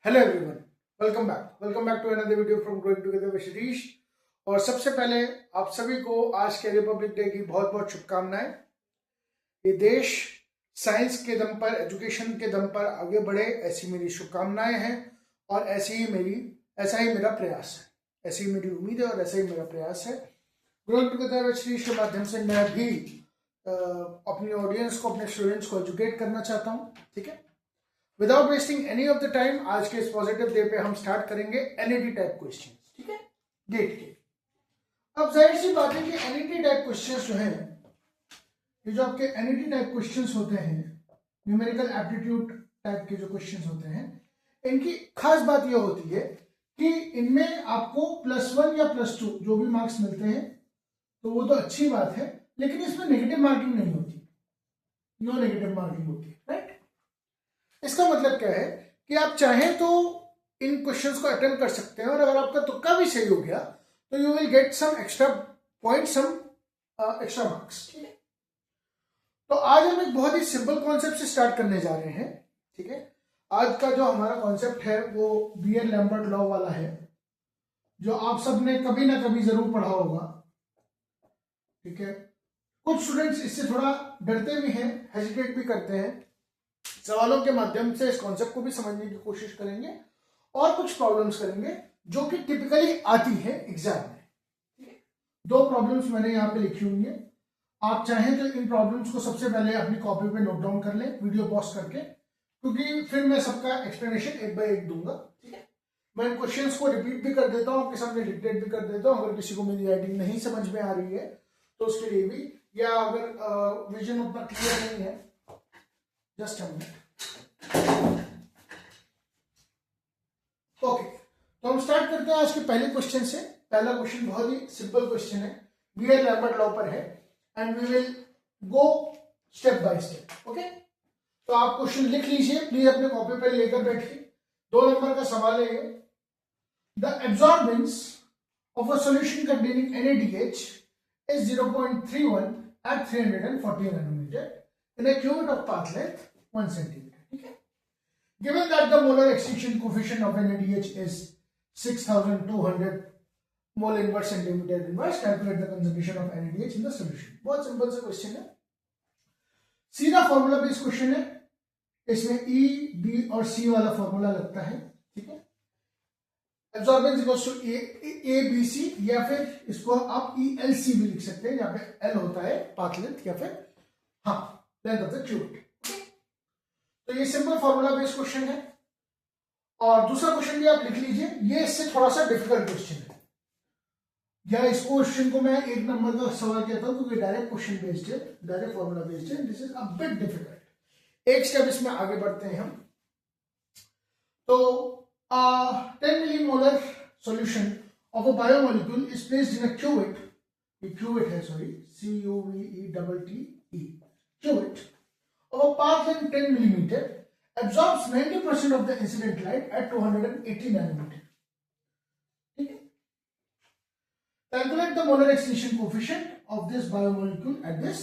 Hello everyone, welcome back to another video from growing together with Shirish. और सबसे पहले आप सभी को आज के रिपब्लिक डे की बहुत बहुत शुभकामनाएं। ये देश साइंस के दम पर, एजुकेशन के दम पर आगे बढ़े, ऐसी मेरी शुभकामनाएं हैं और ऐसा ही मेरा प्रयास है, ऐसी ही मेरी उम्मीद है और ऐसा ही मेरा प्रयास है। ग्रोइंग टुगेदर विद शिरीष के माध्यम से मैं भी अपनी ऑडियंस को, अपने स्टूडेंट्स को एजुकेट करना चाहता हूँ। ठीक है, without wasting any of the time आज के इस पॉजिटिव डे पे हम स्टार्ट करेंगे एनईटी टाइप क्वेश्चन। ठीक है, गेट के। अब जाहिर सी बात है कि एनईटी टाइप क्वेश्चंस जो हैं, ये जो आपके एनईटी टाइप क्वेश्चंस होते हैं, न्यूमेरिकल एप्टीट्यूड टाइप के जो क्वेश्चंस होते हैं, इनकी खास बात यह होती है कि इनमें आपको +1 या +2 जो भी मार्क्स मिलते हैं तो वो तो अच्छी बात है, लेकिन इसमें नेगेटिव मार्किंग नहीं होती, नो नेगेटिव मार्किंग होती है। राइट, इसका मतलब क्या है कि आप चाहें तो इन क्वेश्चंस को अटेम्प्ट कर सकते हैं और अगर आपका तुक्का भी सही हो गया तो you will get some extra point, some extra marks. ठीक है, तो आज हम एक बहुत ही सिंपल कॉन्सेप्ट से स्टार्ट करने जा रहे हैं। ठीक है, आज का जो हमारा कॉन्सेप्ट है वो बीयर-लैम्बर्ट लॉ वाला है, जो आप सब ने कभी ना कभी जरूर पढ़ा होगा। ठीक है, कुछ स्टूडेंट्स इससे थोड़ा डरते भी हैं, हेजिटेट भी करते हैं। सवालों के माध्यम से इस कॉन्सेप्ट को भी समझने की कोशिश करेंगे और कुछ प्रॉब्लम्स करेंगे जो कि टिपिकली आती है एग्जाम में। 2 प्रॉब्लम्स मैंने यहाँ पे लिखी हुई है, आप चाहें तो इन प्रॉब्लम्स को सबसे पहले अपनी कॉपी पे नोट डाउन कर लें वीडियो पॉज करके, क्योंकि फिर मैं सबका एक्सप्लेनेशन एक बाय एक दूंगा। ठीक है, मैं इन क्वेश्चंस को रिपीट भी कर देता हूँ, आपके सामने डिक्टेट भी कर देता हूँ। अगर किसी को मेरी राइटिंग नहीं समझ में आ रही है तो उसके लिए भी, या अगर विजन उतना क्लियर नहीं है, जस्ट अ मिनट। ओके, तो हम स्टार्ट करते हैं आज के पहले क्वेश्चन से। पहला क्वेश्चन बहुत ही सिंपल क्वेश्चन है, बीयर-लैम्बर्ट लॉ पर है and we will go step by step. Okay, तो आप क्वेश्चन लिख लीजिए प्लीज, अपने कॉपी पर लेकर बैठिए। 2 नंबर का सवाल है ये। The absorbance of a solution containing NaDH is 0.31 at 340 nanometer in a cubit of path length 1 centimeter. ठीक है, given that the molar extinction coefficient of NaDH is 6200 mole inverse centimeter inverse, calculate the concentration of NaDH in the solution. बहुत simple सा question है, सीधा formula based question है। इसमें E, B और C वाला फॉर्मूला लगता है। ठीक है, एब्जॉर्बेंस इक्वल्स टू ABC, या फिर इसको आप ELC भी लिख सकते हैं, यहाँ पे L होता है पाथ लेंथ या फिर लेंथ ऑफ द क्यूबिट। तो ये सिंपल फॉर्मूला बेस्ड क्वेश्चन है। और दूसरा क्वेश्चन भी आप लिख लीजिए, ये इससे थोड़ा सा डिफिकल्ट क्वेश्चन है, या इस क्वेश्चन को मैं 1 नंबर का सवाल कहता हूं क्योंकि डायरेक्ट क्वेश्चन बेस्ड है, डायरेक्ट फॉर्मूला बेस्ड है। This is a bit difficult. एक स्टेप इसमें आगे बढ़ते हैं हम। तो 10 millimolar solution of a biomolecule is placed in a cuvette, ये क्यूबिट है, sorry, CUVETTE, cuvette of a path length 10 millimeter, absorbs 90% of the incident light at 280 nanometer. ठीक है, calculate the molar extinction coefficient of this biomolecule at this.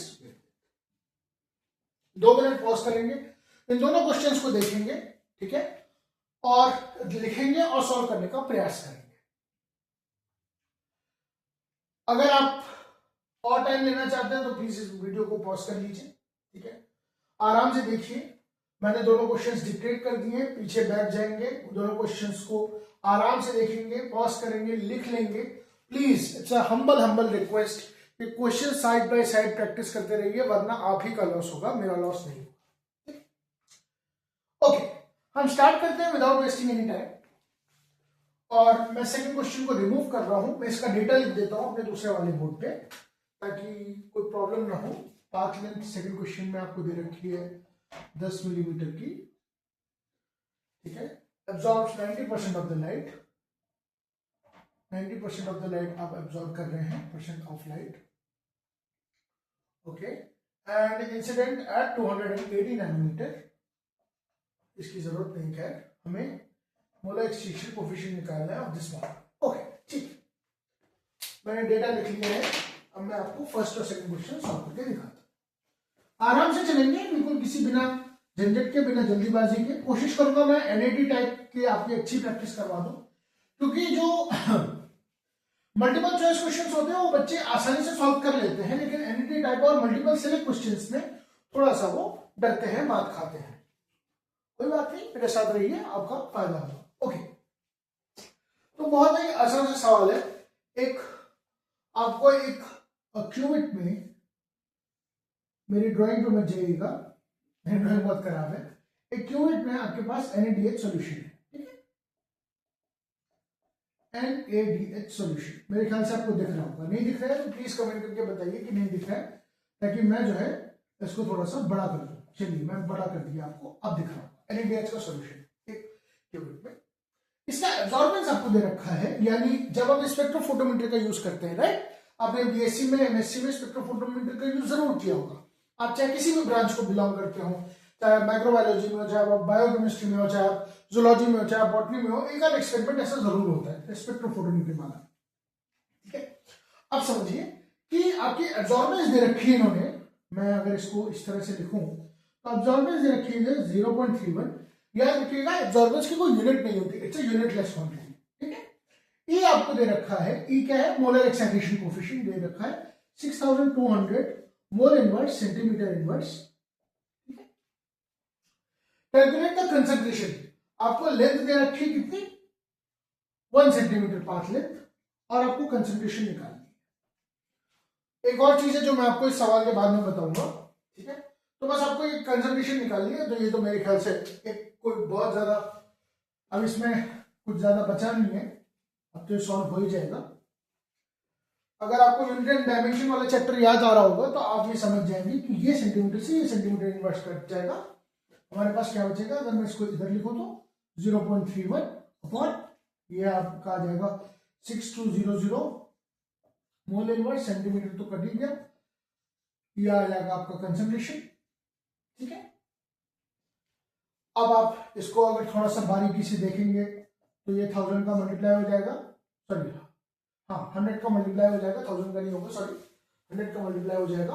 2 minute pause करेंगे, इन दोनों questions को देखेंगे। ठीक है, और लिखेंगे और सॉल्व करने का प्रयास करेंगे। अगर आप और टाइम लेना चाहते हैं तो प्लीज इस वीडियो को पॉज कर लीजिए। ठीक है, आराम से देखिए, मैंने दोनों क्वेश्चंस डिक्टेट कर दिए, पीछे बैठ जाएंगे, दोनों क्वेश्चंस को आराम से देखेंगे, पॉज करेंगे, लिख लेंगे। Please, it's a humble request कि question side by side practice करते रहिए, वरना आप ही का लॉस होगा, मेरा लॉस नहीं होगा। ओके, हम स्टार्ट करते हैं विदाउट वेस्टिंग एनी टाइम। और मैं सेकंड क्वेश्चन को रिमूव कर रहा हूं, मैं इसका डेटा लिख देता हूं अपने दूसरे वाले बोर्ड पे ताकि कोई प्रॉब्लम ना हो। पाथ लेंथ सेकंड क्वेश्चन में आपको दे रखी है 10 मिलीमीटर की। ठीक है, absorbs 90% of the light, 90% of the light आप एब्जॉर्ब कर रहे हैं, percent of light. Okay, and incident at 280 nanometre, इसकी जरूरत नहीं है, हमें मोलर एक्सटिंक्शन कोएफिशिएंट निकालना है ऑफ दिस वन। ओके, ठीक, मैंने डेटा लिख लिया है। अब मैं आपको फर्स्ट और सेकंड क्वेश्चन सॉल्व करके दिखाता हूं। आराम से चलेंगे, बिल्कुल किसी बिना झंझट के बिना जल्दीबाजी के। कोशिश करूंगा मैं एनएटी टाइप की आपकी अच्छी प्रैक्टिस करवा दूं, क्योंकि जो मल्टीपल चॉइस क्वेश्चंस होते हैं वो बच्चे आसानी से सॉल्व कर लेते हैं, लेकिन एनईटी टाइप और मल्टीपल सेलेक्ट क्वेश्चंस में थोड़ा सा वो डरते हैं, मात खाते हैं। कोई बात नहीं, मेरे साथ रहिए, आपका फायदा होगा। ओके, तो बहुत ही आसान सा सवाल है। एक आपको एक क्यूबिट में, मेरी ड्राइंग पे मत जाइएगा, मेरी ड्राइंग बहुत खराब है। एक क्यूबिट में आपके पास NaDH सॉल्यूशन है, ठीक है, NaDH सॉल्यूशन। मेरे ख्याल से आपको दिख रहा होगा, नहीं दिख रहा है तो प्लीज कमेंट करके बताइए कि नहीं दिख रहा है, ताकि मैं जो है इसको थोड़ा सा बड़ा कर दूं। चलिए, मैं बड़ा कर दिया आपको, अब दिख रहा होगा NaDH का सॉल्यूशन एक क्यूबिट में। इसका एब्जॉर्बेंस आपको दे रखा है, यानी जब आप स्पेक्ट्रोफोटोमीटर का यूज करते हैं, राइट, आपने बीएससी में एमएससी में स्पेक्ट्रोफोटोमीटर का यूज जरूर किया होगा। आप चाहे किसी भी ब्रांच को बिलोंग करते हो, चाहे माइक्रोबायोलॉजी में हो, चाहे आप बायोकेमिस्ट्री में हो, चाहे आप जूलॉजी में हो, चाहे आप बॉटनी में हो, एक आध एक्सपेरिमेंट ऐसा जरूर होता है स्पेक्ट्रोफोटोमीटर वाला, ठीक है। अब समझिए कि आपकी एब्जॉर्बेंस दे रखी है इन्होंने, मैं अगर इसको इस तरह से लिखूं तो एब्जॉर्बेंस दे रखी है 0.31। याद रखिएगा, एब्जॉर्बेंस की कोई यूनिट नहीं होती, इट्स अ यूनिटलेस क्वांटिटी, ठीक है। ई आपको दे रखा है, ई क्या है, मोलर एक्साइटेशन कोएफिशिएंट दे रखा है 6200 मोल इनवर्स सेंटीमीटर इनवर्स, ठीक है। कैलकुलेट द कंसंट्रेशन, आपको लेंथ दे रखी है कितनी, 1 सेंटीमीटर पाथ लेंथ, और आपको कंसंट्रेशन निकालनी है। एक और चीज है जो मैं आपको इस सवाल के बाद में बताऊंगा, ठीक है। तो बस आपको एक कंसंट्रेशन निकालनी है। तो ये तो मेरे ख्याल से एक कोई बहुत ज्यादा, अब इसमें कुछ ज्यादा बचा नहीं है, अब तो ये सॉल्व हो ही जाएगा। अगर आपको यूनिट एंड डायमेंशन वाला चैप्टर याद आ रहा होगा तो आप ये समझ जाएंगे कि ये सेंटीमीटर से ये सेंटीमीटर इनवर्स कट जाएगा। हमारे पास क्या बचेगा, अगर मैं इसको इधर लिखूं तो 0.31 अपॉन ये आपका आ जाएगा 6200 मोल इनवर्स सेंटीमीटर, तो कट ही गया, ये आ जाएगा आपका कंसंट्रेशन, ठीक है। अब आप इसको अगर थोड़ा सा बारीकी से देखेंगे तो ये 1000 का मल्टीप्लाई हो जाएगा, सॉरी हाँ 100 का मल्टीप्लाई हो जाएगा, 1000 का नहीं होगा, सॉरी 100 का मल्टीप्लाई हो जाएगा।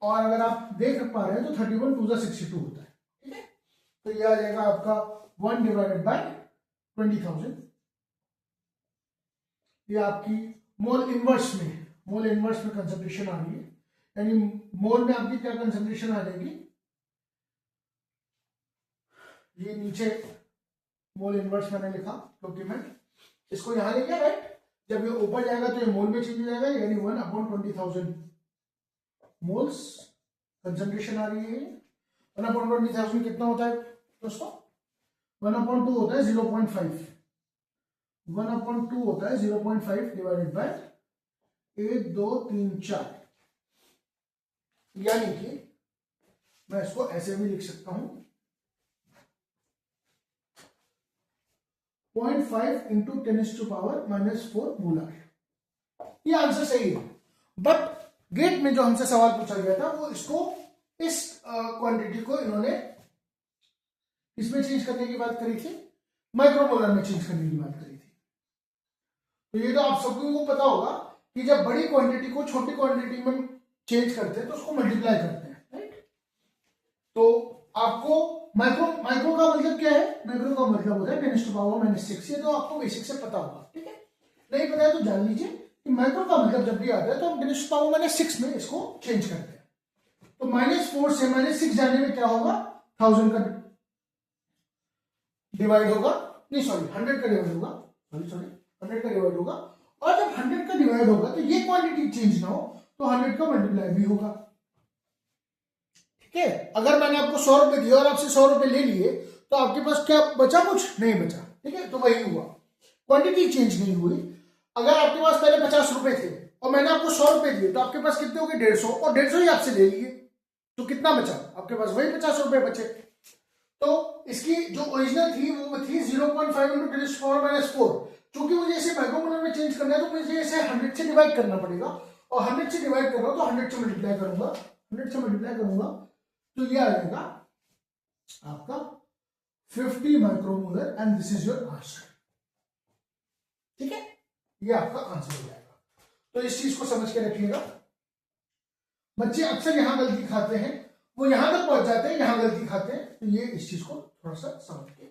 और अगर आप देख पा रहे हैं तो 31 2 62 होता है, ठीक है। तो ये आ जाएगा आपका 1 डिवाइडेड बाय 20,000। ये आपकी मोल इनवर्स में कंसंट्रेशन आ रही है, यानी मोल में आपकी क्या कंसंट्रेशन आ जाएगी, ये नीचे मोल इनवर्स मैंने लिखा क्योंकि मैं इसको यहां ले गया, राइट। जब ये ऊपर जाएगा तो ये मोल में चेंज हो जाएगा, यानी 1/20,000 मोल्स कंसंट्रेशन आ रही है। 1/20,000 कितना होता है दोस्तों, 1/2 होता है 0.5, 1/2 होता है 0.5 डिवाइडेड बाय 1 2 3 4, यानी कि मैं इसको ऐसे भी लिख सकता हूं 0.5 इंटू 10⁻⁻⁴ मोलर। ये आंसर सही है, बट गेट में जो हमसे सवाल पूछा गया था वो इसको, इस क्वांटिटी को इन्होंने इसमें चेंज करने की बात करी थी, माइक्रोमोलर में चेंज करने की बात करी थी। तो ये तो आप सबको को पता होगा कि जब बड़ी क्वांटिटी को छोटी क्वांटिटी में चेंज करते हैं तो उसको मल्टीप्लाई करते हैं, राइट। तो आपको माइक्रो का मतलब क्या है, माइक्रो का मतलब होता है 10⁻⁻⁶। ये तो आपको बेसिक से पता होगा, ठीक है। नहीं पता है तो जान लीजिए कि माइक्रो का मतलब जब भी आता है तो हम 10⁻⁻⁶ में इसको चेंज करते हैं। तो -4 से -6 जाने में क्या होगा, 1000 का डिवाइड होगा, नहीं सॉरी 100 का डिवाइड होगा, सॉरी 100 का डिवाइड होगा। और जब 100 का डिवाइड होगा तो ये क्वांटिटी चेंज ना हो तो 100 का मल्टीप्लाई भी होगा, ठीक है। अगर मैंने आपको 100 रुपए दिए और आपसे 100 रुपए ले लिए तो आपके पास क्या बचा, कुछ नहीं बचा, ठीक है। तो वही हुआ, क्वांटिटी चेंज नहीं हुई। अगर आपके पास पहले 50 रुपए थे और मैंने आपको 100 रुपए दिए तो आपके पास कितने हो गए, 150, और 150 ही आपसे ले लिए, तो कितना बचा आपके पास, वही 50 रुपए बचे। तो इसकी जो ओरिजिनल थी वो थी 0.5 इंटू 10⁻⁻⁴। चूंकि मुझे इसे माइक्रोमोलर में चेंज करना है तो मुझे इसे 100 से डिवाइड करना पड़ेगा, और 100 से डिवाइड कर रहा हूं तो 100 से मल्टीप्लाई करूंगा, 100 से मल्टीप्लाई करूंगा तो ये आ जाएगा आपका 50 micromolar, and this is your answer, ठीक है। ये आपका आंसर हो जाएगा। तो इस चीज को समझ के रखिएगा। बच्चे अक्सर यहां गलती खाते हैं, वो यहां तक पहुंच जाते हैं, यहां गलती खाते हैं। तो ये इस चीज को थोड़ा सा समझ के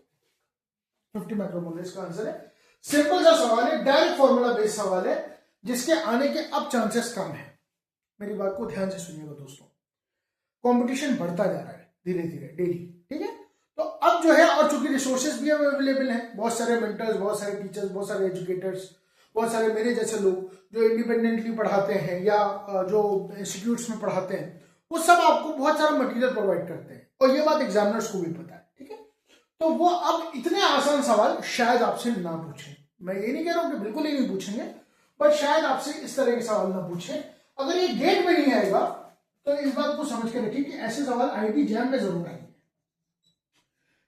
50 माइक्रोमोलर इसका आंसर है। सिंपल सा सवाल है, डायरेक्ट फॉर्मूला बेस्ड सवाल है, जिसके आने के अब चांसेस कम है। मेरी बात को ध्यान से सुनिएगा दोस्तों, कंपटीशन बढ़ता जा रहा है धीरे धीरे डेली, ठीक है। तो अब जो है, और चूंकि रिसोर्सेज भी अवेलेबल हैं, बहुत सारे मेंटर्स, बहुत सारे टीचर्स, बहुत सारे एजुकेटर्स, बहुत सारे मेरे जैसे लोग जो इंडिपेंडेंटली पढ़ाते हैं या जो इंस्टीट्यूट्स में पढ़ाते हैं, वो सब आपको बहुत सारा मटेरियल प्रोवाइड करते हैं, और ये बात एग्जामिनर्स को भी पता है, ठीक है। तो वो अब इतने आसान सवाल शायद आपसे ना पूछें। मैं ये नहीं कह रहा हूं कि बिल्कुल ही नहीं पूछेंगे, बट शायद आपसे इस तरह के सवाल ना पूछें। अगर ये गेट में नहीं आएगा तो इस बात को समझ के रखिए कि ऐसे सवाल आईआईटी जैम में जरूर आएंगे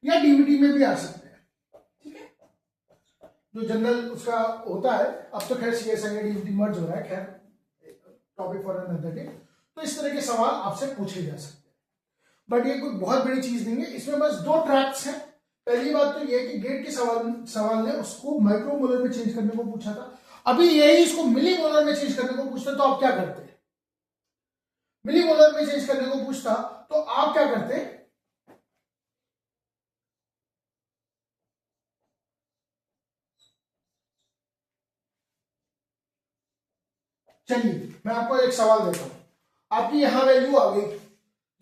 या डीवीटी में भी आ सकते हैं, ठीक है। जो जनरल उसका होता है, अब तो खैर सीएसआई या डीवीटी मर्ज हो रहा है, खैर टॉपिक फॉर अनदर डे। तो इस तरह के सवाल आपसे पूछे जा सकते हैं, बट ये कोई बहुत बड़ी चीज नहीं है। इसमें बस दो ट्रैप्स हैं। पहली बात तो ये कि गेट के सवाल ने उसको माइक्रोमोलर में चेंज करने को पूछा था, अभी यही इसको मिलीमोलर में चेंज करने को पूछता, तो आप क्या करते? मिलीमोलर में चेंज करने को पूछता तो आप क्या करते? चलिए मैं आपको एक सवाल देता हूं, आपकी यहां वैल्यू आ गई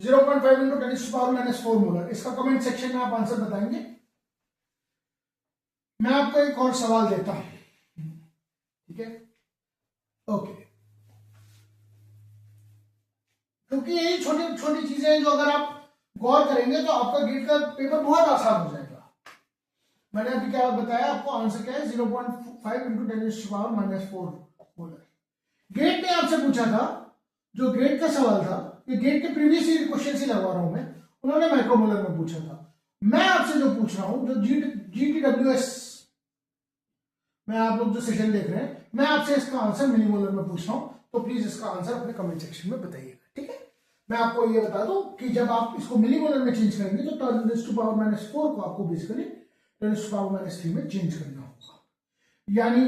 0.5 इंटू 10⁻⁴ मोलर। इसका कमेंट सेक्शन में आप आंसर बताएंगे। मैं आपको एक और सवाल देता हूं, ठीक है, ओके। क्योंकि यही छोटी छोटी चीजें हैं जो अगर आप गौर करेंगे तो आपका गेट का पेपर बहुत आसान हो जाएगा। मैंने अभी क्या बताया आपको, आंसर क्या है 0.5 इंटू 10⁻⁴ मोलर। गेट ने आपसे पूछा था, जो गेट का सवाल था, ये गेट के प्रीवियस ईयर क्वेश्चन ही लगवा रहा हूं मैं, उन्होंने माइक्रोमोलर में पूछा था। मैं आपसे जो पूछ रहा हूं, जो GTWS में आप लोग जो सेशन देख रहे हैं, मैं आपसे इसका आंसर मिलीमोलर में पूछ रहा हूं, तो प्लीज इसका आंसर अपने कमेंट सेक्शन में बताइएगा, ठीक है। मैं आपको ये बता दूं कि जब आप इसको मिलीमोलर में चेंज करेंगे तो 10⁻⁴ को आपको बेसिकली 10⁻³ में चेंज करना होगा। यानी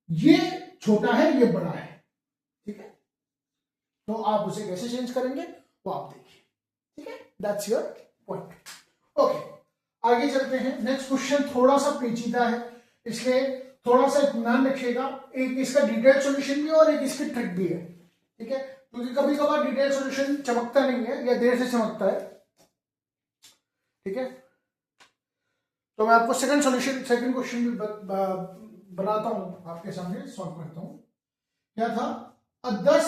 ये छोटा है, ये बड़ा है, ठीक है। तो आप उसे कैसे चेंज करेंगे वो आप देखिए, ठीक है। That's your point, okay. आगे चलते हैं। नेक्स्ट क्वेश्चन थोड़ा सा पेचीदा है, इसलिए थोड़ा सा ध्यान रखिएगा। एक इसका डिटेल सॉल्यूशन भी है और एक इसकी ट्रिक भी है, ठीक है। क्योंकि कभी कभार डिटेल सॉल्यूशन चमकता नहीं है या देर से चमकता है, ठीक है। तो मैं आपको सेकंड क्वेश्चन भी बनाता हूं, आपके सामने सॉल्व करता हूं। क्या था? 10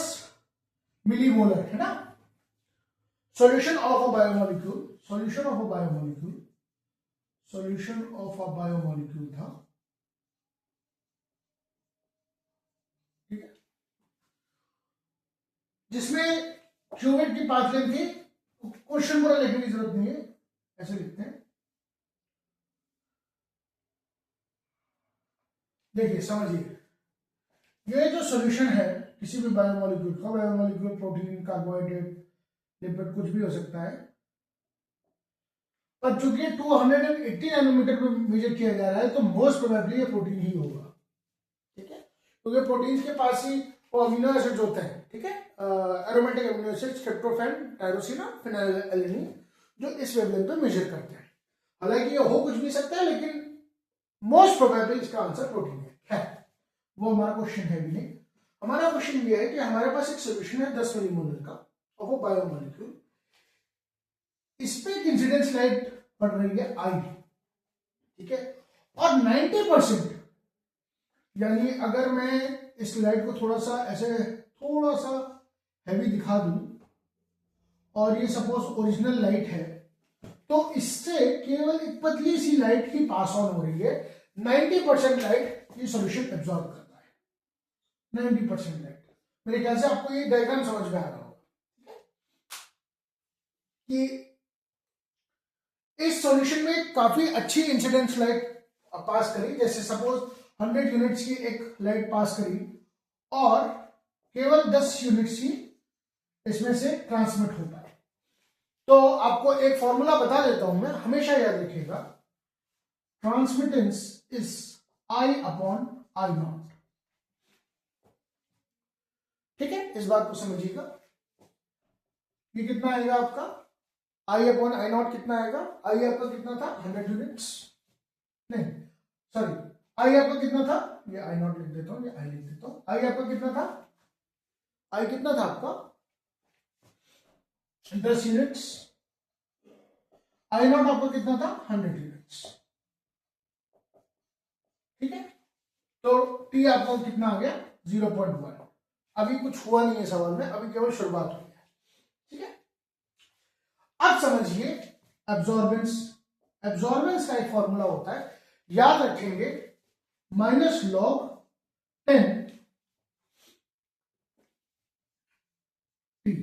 मिलीमोलर है ना, solution of a biomolecule, solution of a biomolecule था, ठीक है, जिसमें क्यूबेट की पाथ लेंथ थी। क्वेश्चन पूरा लिखने की जरूरत नहीं है, ऐसे लिखते हैं। देखिए समझिए, ये जो सॉल्यूशन है किसी भी बायोमोलिक्यूल का, बायोमोलिक्यूल प्रोटीन, कार्बोहाइड्रेट, लिपिड, कुछ भी हो सकता है, पर चूंकि 280 नैनोमीटर पे मेजर किया जा रहा है, तो मोस्ट प्रोबेबली ये प्रोटीन ही होगा, ठीक है। क्योंकि तो प्रोटीन के पास ही वो अमीनो एसिड्स होते हैं, ठीक है, aromatic amino acids, tryptophan, tyrosine, phenylalanine, जो इस वेवलेंथ पे मेजर करते हैं। हालांकि ये हो कुछ भी सकता है, लेकिन मोस्ट प्रोबेबली इसका आंसर प्रोटीन है। वो हमारा क्वेश्चन है भी नहीं। हमारा क्वेश्चन ये है कि हमारे पास एक सोल्यूशन है 10 मिलीमोलर का और वो बायोमोलिक्यूल, इस पे एक इंसिडेंस लाइट पड़ रही है आई, ठीक है, और 90%, यानी अगर मैं इस लाइट को थोड़ा सा ऐसे थोड़ा सा हैवी दिखा दूं और ये सपोज ओरिजिनल लाइट है, तो इससे केवल एक पतली सी लाइट ही पास ऑन हो रही है। 90% लाइट ये सॉल्यूशन एब्जॉर्ब करता है, 90% लाइट। मेरे ख्याल से आपको ये डायग्राम समझ में आ रहा होगा कि इस सॉल्यूशन में काफी अच्छी इंसिडेंस लाइट पास करी, जैसे सपोज 100 यूनिट्स की एक लाइट पास करी और केवल 10 यूनिट्स ही इसमें से ट्रांसमिट हो पाए। तो आपको एक फॉर्मूला बता देता हूं मैं, हमेशा याद रखिएगा, ट्रांसमिटेंस इज I/I0, ठीक है। इस बात को समझिएगा। ये कितना आएगा आपका आई अपॉन आई नॉट कितना आएगा, आई आपका कितना था 100 यूनिट्स, नहीं सॉरी, आई आपका कितना था, ये आई नॉट लिख देता हूं, ये आई लिख देता हूं, आई आपका कितना था, आई कितना था आपका 10 यूनिट्स, आई नॉट आपका कितना था 100 यूनिट्स, ठीक है। तो टी आपको कितना आ गया 0.1। अभी कुछ हुआ नहीं है सवाल में, अभी केवल शुरुआत हुई है, ठीक है। अब समझिए एब्जॉर्बेंस, एब्जॉर्बेंस का एक फॉर्मूला होता है, याद रखेंगे, minus log 10 T,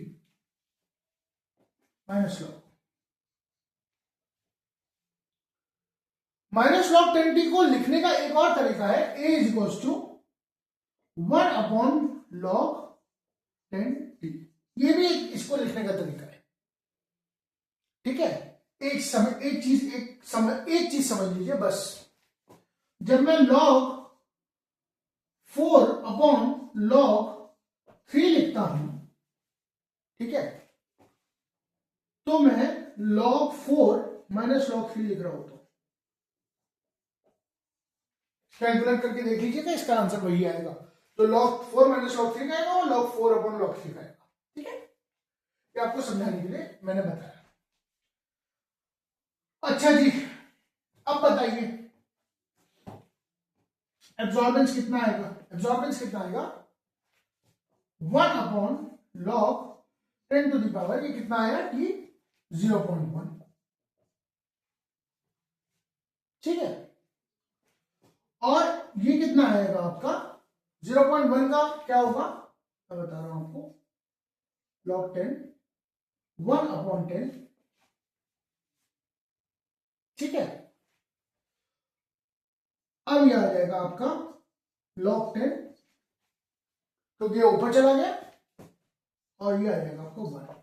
minus log 10 T को लिखने का एक और तरीका है, A is equals to 1 upon log 10 T, ये भी इसको लिखने का तरीका है, ठीक है। एक चीज समझ लीजिए बस, जब मैं log 4 अपॉन log 3 लिखता हूं, ठीक है, तो मैं log 4 माइनस log 3 लिख रहा होता हूं। कैलकुलेट करके देख लीजिएगा, इसका आंसर वही आएगा। तो log 4 माइनस log 3 आएगा और log 4 अपॉन log 3 आएगा, ठीक है। ये आपको समझाने के लिए मैंने बताया। अच्छा जी, अब बताइए एब्जॉर्बेंस कितना आएगा, एब्जॉर्बेंस कितना आएगा 1 upon log 10 to the power, ये कितना आया कि 0.1, ठीक है। और ये कितना आएगा आपका 0.1 का क्या होगा, मैं बता रहा हूं आपको, log 10 1 अपॉन 10, ठीक है। अब ये आ जाएगा आपका log 10, क्योंकि ये ऊपर चला गया, और ये आ जाएगा आपको 1।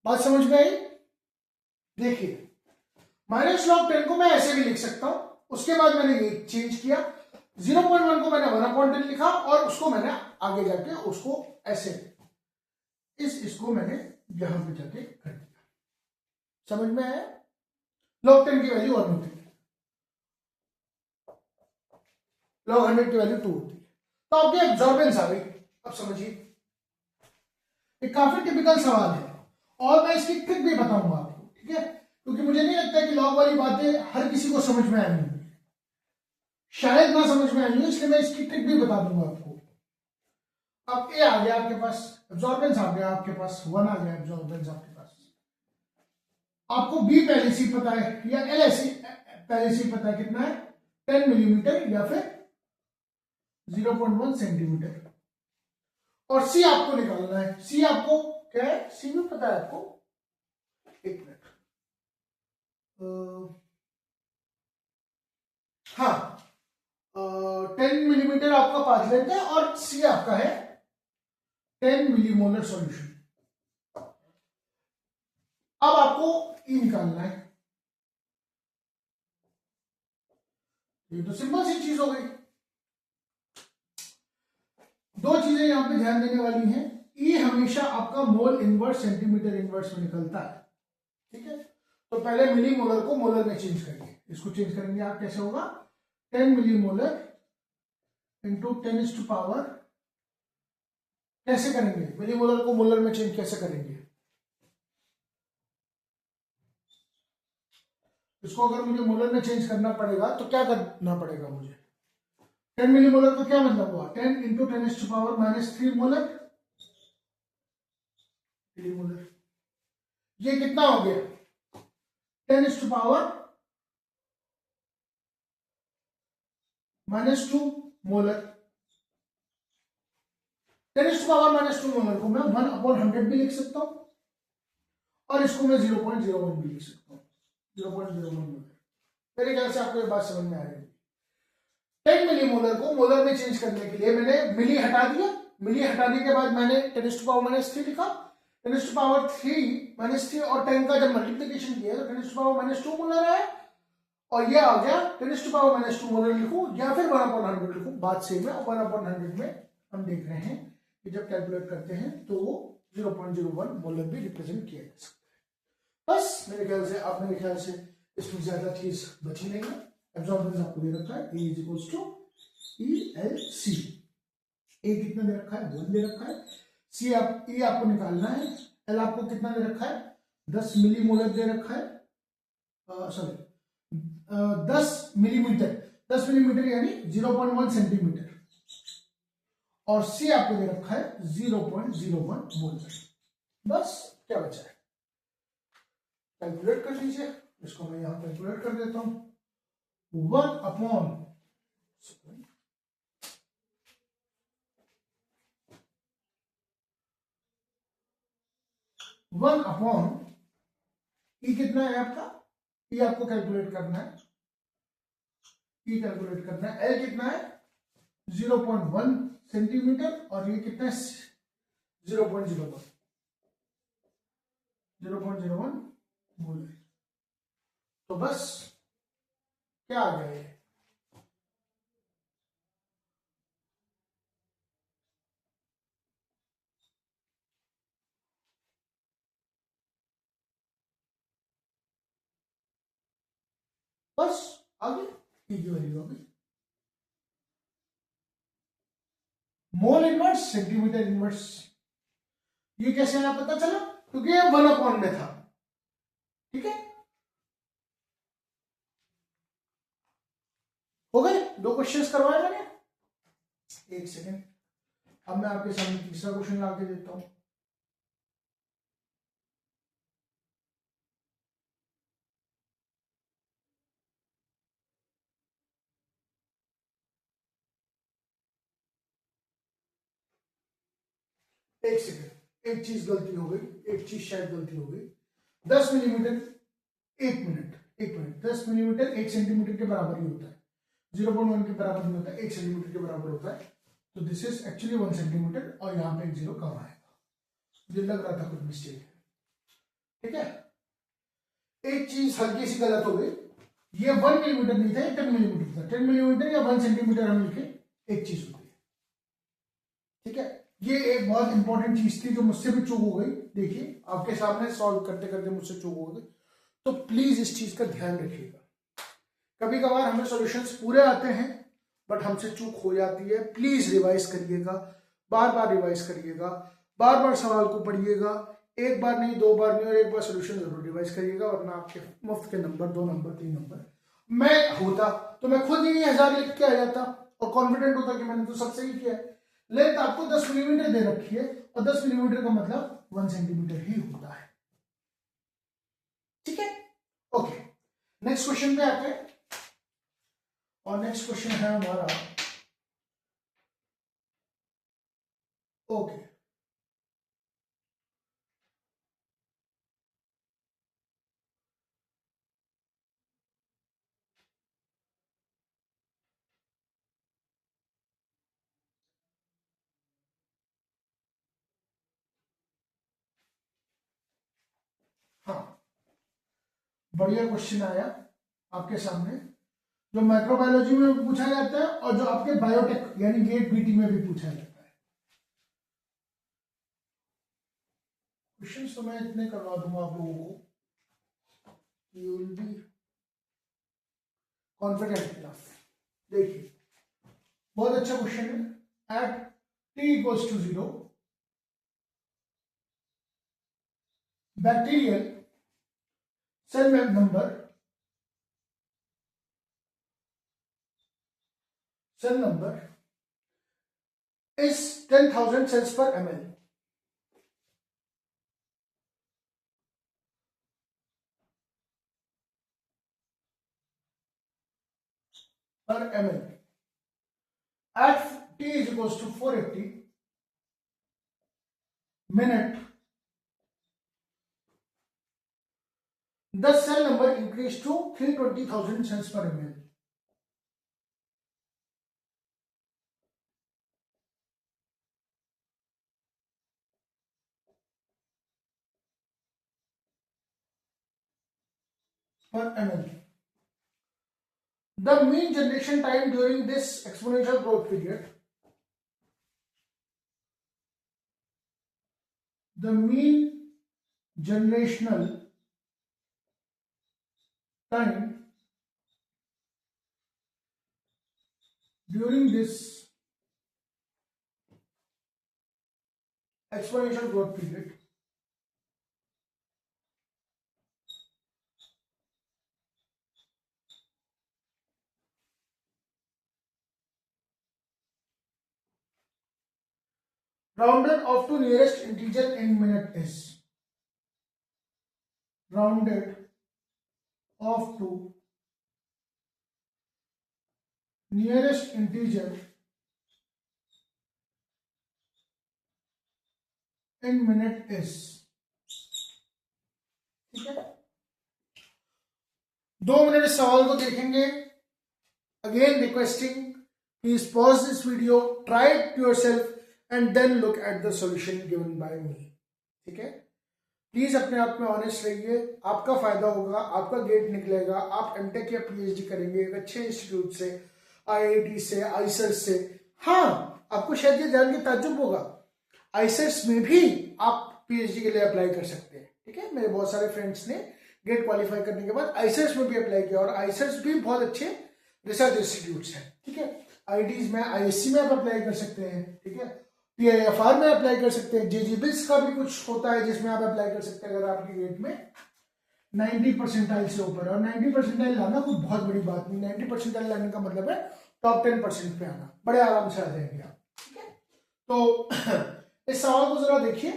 बात समझ में आई? देखिए माइनस log 10 को मैं ऐसे भी लिख सकता हूं, उसके बाद मैंने ये चेंज किया, 0.1 को मैंने 1 अपॉन 10 लिखा, और उसको मैंने आगे जाके उसको ऐसे इसको मैंने यहां पे जाके कर दिया, समझ में आया? log 10 की वैल्यू 1 होती है, log 100 की वैल्यू 2 होती है। तो आपकी एब्जॉर्बेंस आ गई। अब समझिए, ये काफी टिपिकल सवाल है, और मैं इसकी ट्रिक भी बताऊंगा आपको, ठीक है, क्योंकि मुझे नहीं लगता कि लॉग वाली बातें हर किसी को समझ में आई होंगी, शायद ना समझ में आई हो, इसलिए मैं इसकी ट्रिक भी बता दूंगा आपको। अब ए आ गया आपके पास, एब्जॉर्बेंस आ गया आपके पास, 1 आ गया एब्जॉर्बेंस आपके पास, आपको बी पहले से पता है, या एल ऐसी पहले से पता है, कितना है 10 मिलीमीटर या फिर 0.1 सेंटीमीटर, और सी आपको निकालना है। सी आपको क्या है, सी भी पता है आपको, एक मिनट, हाँ 10 मिलीमीटर आपका पाथ लेंथ है, और सी आपका है 10 मिलीमोलर सॉल्यूशन। अब आपको ई निकालना है, ये तो सिंपल सी चीज हो गई। दो चीजें यहां पे ध्यान देने वाली हैं, ई हमेशा आपका मोल इनवर्स सेंटीमीटर इनवर्स में निकलता है, ठीक है। तो पहले मिली मोलर को मोलर में चेंज करेंगे, इसको चेंज करेंगे आप, कैसे होगा 10 मिली मोलर इंटू 10⁻, कैसे करेंगे मिली मोलर को मोलर में चेंज कैसे करेंगे, इसको अगर मुझे मोलर में चेंज करना पड़ेगा तो क्या करना पड़ेगा मुझे, 10 मिली मोलर का क्या मतलब हुआ, 10 इंटू 10⁻³ मोलर मिली मोलर, ये कितना हो गया 10⁻⁻² मोलर। 10⁻⁻² मोलर को मैं 1/100 भी लिख सकता हूं, और इसको मैं 0.01 भी लिख सकता हूं, 0.01 मोलर। मेरे ख्याल से आपको ये बात समझ में आ रही है। 10 मिली मोलर को मोलर में चेंज करने के लिए मैंने मिली हटा दिया, मिली हटाने के बाद मैंने 10⁻³ लिखा, 10⁻³ और 10 का जब मल्टीप्लीकेशन किया तो 10⁻² मोलर है, और ये आ गया 10⁻² मोलर लिखूं या फिर 1/100 लिखूं, बात सेम है। 1/100 में हम देख रहे हैं कि जब कैलकुलेट करते हैं तो वो 0.01 मोलर भी रिप्रेजेंट किया जा सकता है। बस मेरे ख्याल से आप मेरे ख्याल से इसमें ज्यादा चीज बची नहीं है। एब्जॉर्बेंस आपको दे रखा है E is equals to ELC। ए कितना दे रखा है 1 दे रखा है। सी आप E आपको निकालना है। एल आपको कितना दे रखा है 10 मिली मोलर दे रखा है, सॉरी 10 मिलीमीटर, 10 मिलीमीटर यानी 0.1 सेंटीमीटर। और सी आपको दे रखा है 0.01 मोलर। बस क्या बचा है कैलकुलेट कर लीजिए। इसको मैं यहां कैलकुलेट कर देता हूं। 1/, ई कितना है आपका, ई आपको कैलकुलेट करना है, ई कैलकुलेट करना है। एल कितना है 0.1 सेंटीमीटर और ये कितना है 0.01 मोलर। तो बस क्या आ गया ये बस आगे ई की वैल्यू होगी मोल इनवर्स सेंटीमीटर इनवर्स। ये कैसे आया पता चला क्योंकि ये 1/, में था। ठीक है, हो गए 2 क्वेश्चंस करवाए मैंने। एक सेकेंड, अब मैं आपके सामने तीसरा क्वेश्चन ला के देता हूं। एक सेकेंड, एक चीज गलती हो गई, एक चीज शायद गलती हो गई। 10 मिलीमीटर 1 मिनट 10 मिलीमीटर 1 सेंटीमीटर के बराबर ही होता है, 0.1 के बराबर नहीं होता है, 1 सेंटीमीटर के बराबर होता है। तो दिस इज एक्चुअली 1 सेंटीमीटर और यहाँ पे एक 0 कम आएगा। मुझे लग रहा था कुछ मिस्टेक है। ठीक है, एक चीज हल्की सी गलत हो गई, ये 1 मिलीमीटर नहीं था, ये 10 मिलीमीटर था। 10 मिलीमीटर या 1 सेंटीमीटर हम लिखे, एक चीज होती है। ठीक है, ये एक बहुत इंपॉर्टेंट चीज थी जो मुझसे भी चूक हो गई। देखिए आपके सामने सॉल्व करते करते मुझसे चूक हो गई, तो प्लीज इस चीज का ध्यान रखिएगा। कभी कभार हमें सॉल्यूशंस पूरे आते हैं बट हमसे चूक हो जाती है। प्लीज रिवाइज करिएगा, बार बार रिवाइज करिएगा, बार बार सवाल को पढ़िएगा, एक बार नहीं 2 बार नहीं, और एक बार सॉल्यूशन जरूर रिवाइज करिएगा, वरना आपके मुफ्त के नंबर 2 नंबर 3 नंबर। मैं होता तो मैं खुद ही 1000 लिख के आ जाता और कॉन्फिडेंट होता कि मैंने तो सब सही किया है। लेंथ आपको 10 मिलीमीटर दे रखी है और 10 मिलीमीटर का मतलब 1 सेंटीमीटर ही होता है। ठीक है, ओके, नेक्स्ट क्वेश्चन पे आते हैं। और नेक्स्ट क्वेश्चन है हमारा, ओके, हाँ, बढ़िया क्वेश्चन आया आपके सामने, जो माइक्रोबायोलॉजी में पूछा जाता है और जो आपके बायोटेक यानी गेट बीटी में भी पूछा जाता है। क्वेश्चन तो मैं इतने करवा दूंगा आप लोगों को, you will be confident enough. देखिए बहुत अच्छा क्वेश्चन है। At t equals to 0 bacterial cell number is 10,000 cells per ml. At t is equals to 480 minute, the cell number increased to 320,000 cells per ml. per ml. The mean generation time during this exponential growth period, the mean generational time during this exponential growth period rounded off to nearest integer in minute is rounded off to nearest integer in minute is। ठीक है, 2 minute इस सवाल को देखेंगे। Again requesting, please pause this video, try it yourself and then look at the solution given by me. ठीक है, please अपने आप में ऑनेस्ट रहिए, आपका फायदा होगा, आपका गेट निकलेगा, आप एमटेक या पीएचडी करेंगे एक अच्छे इंस्टीट्यूट से, आईआईटी से, आईसर्स से। हाँ, आपको शायद ये जान के ताज्जुब होगा, आईसर्स में भी आप पीएचडी के लिए अप्लाई कर सकते हैं। ठीक है, मेरे बहुत सारे फ्रेंड्स ने गेट क्वालिफाई करने के बाद आईसर्स में भी अप्लाई किया, और आईसर्स भी बहुत अच्छे रिसर्च इंस्टीट्यूट्स हैं। ठीक है, आईआईटीज में, आईएससी में आप अप्लाई कर सकते हैं। ठीक है, पीआईएफआर में अप्लाई कर सकते हैं, जेजीबिल्स का भी कुछ होता है जिसमें आप अप्लाई कर सकते हैं अगर आपकी गेट में 90% से ऊपर है। और 90% लाना कोई बहुत बड़ी बात नहीं, 90% लाने का मतलब है टॉप 10% पे आना, बड़े आराम से आ जाएंगे आप। ठीक है, तो इस सवाल को जरा देखिए,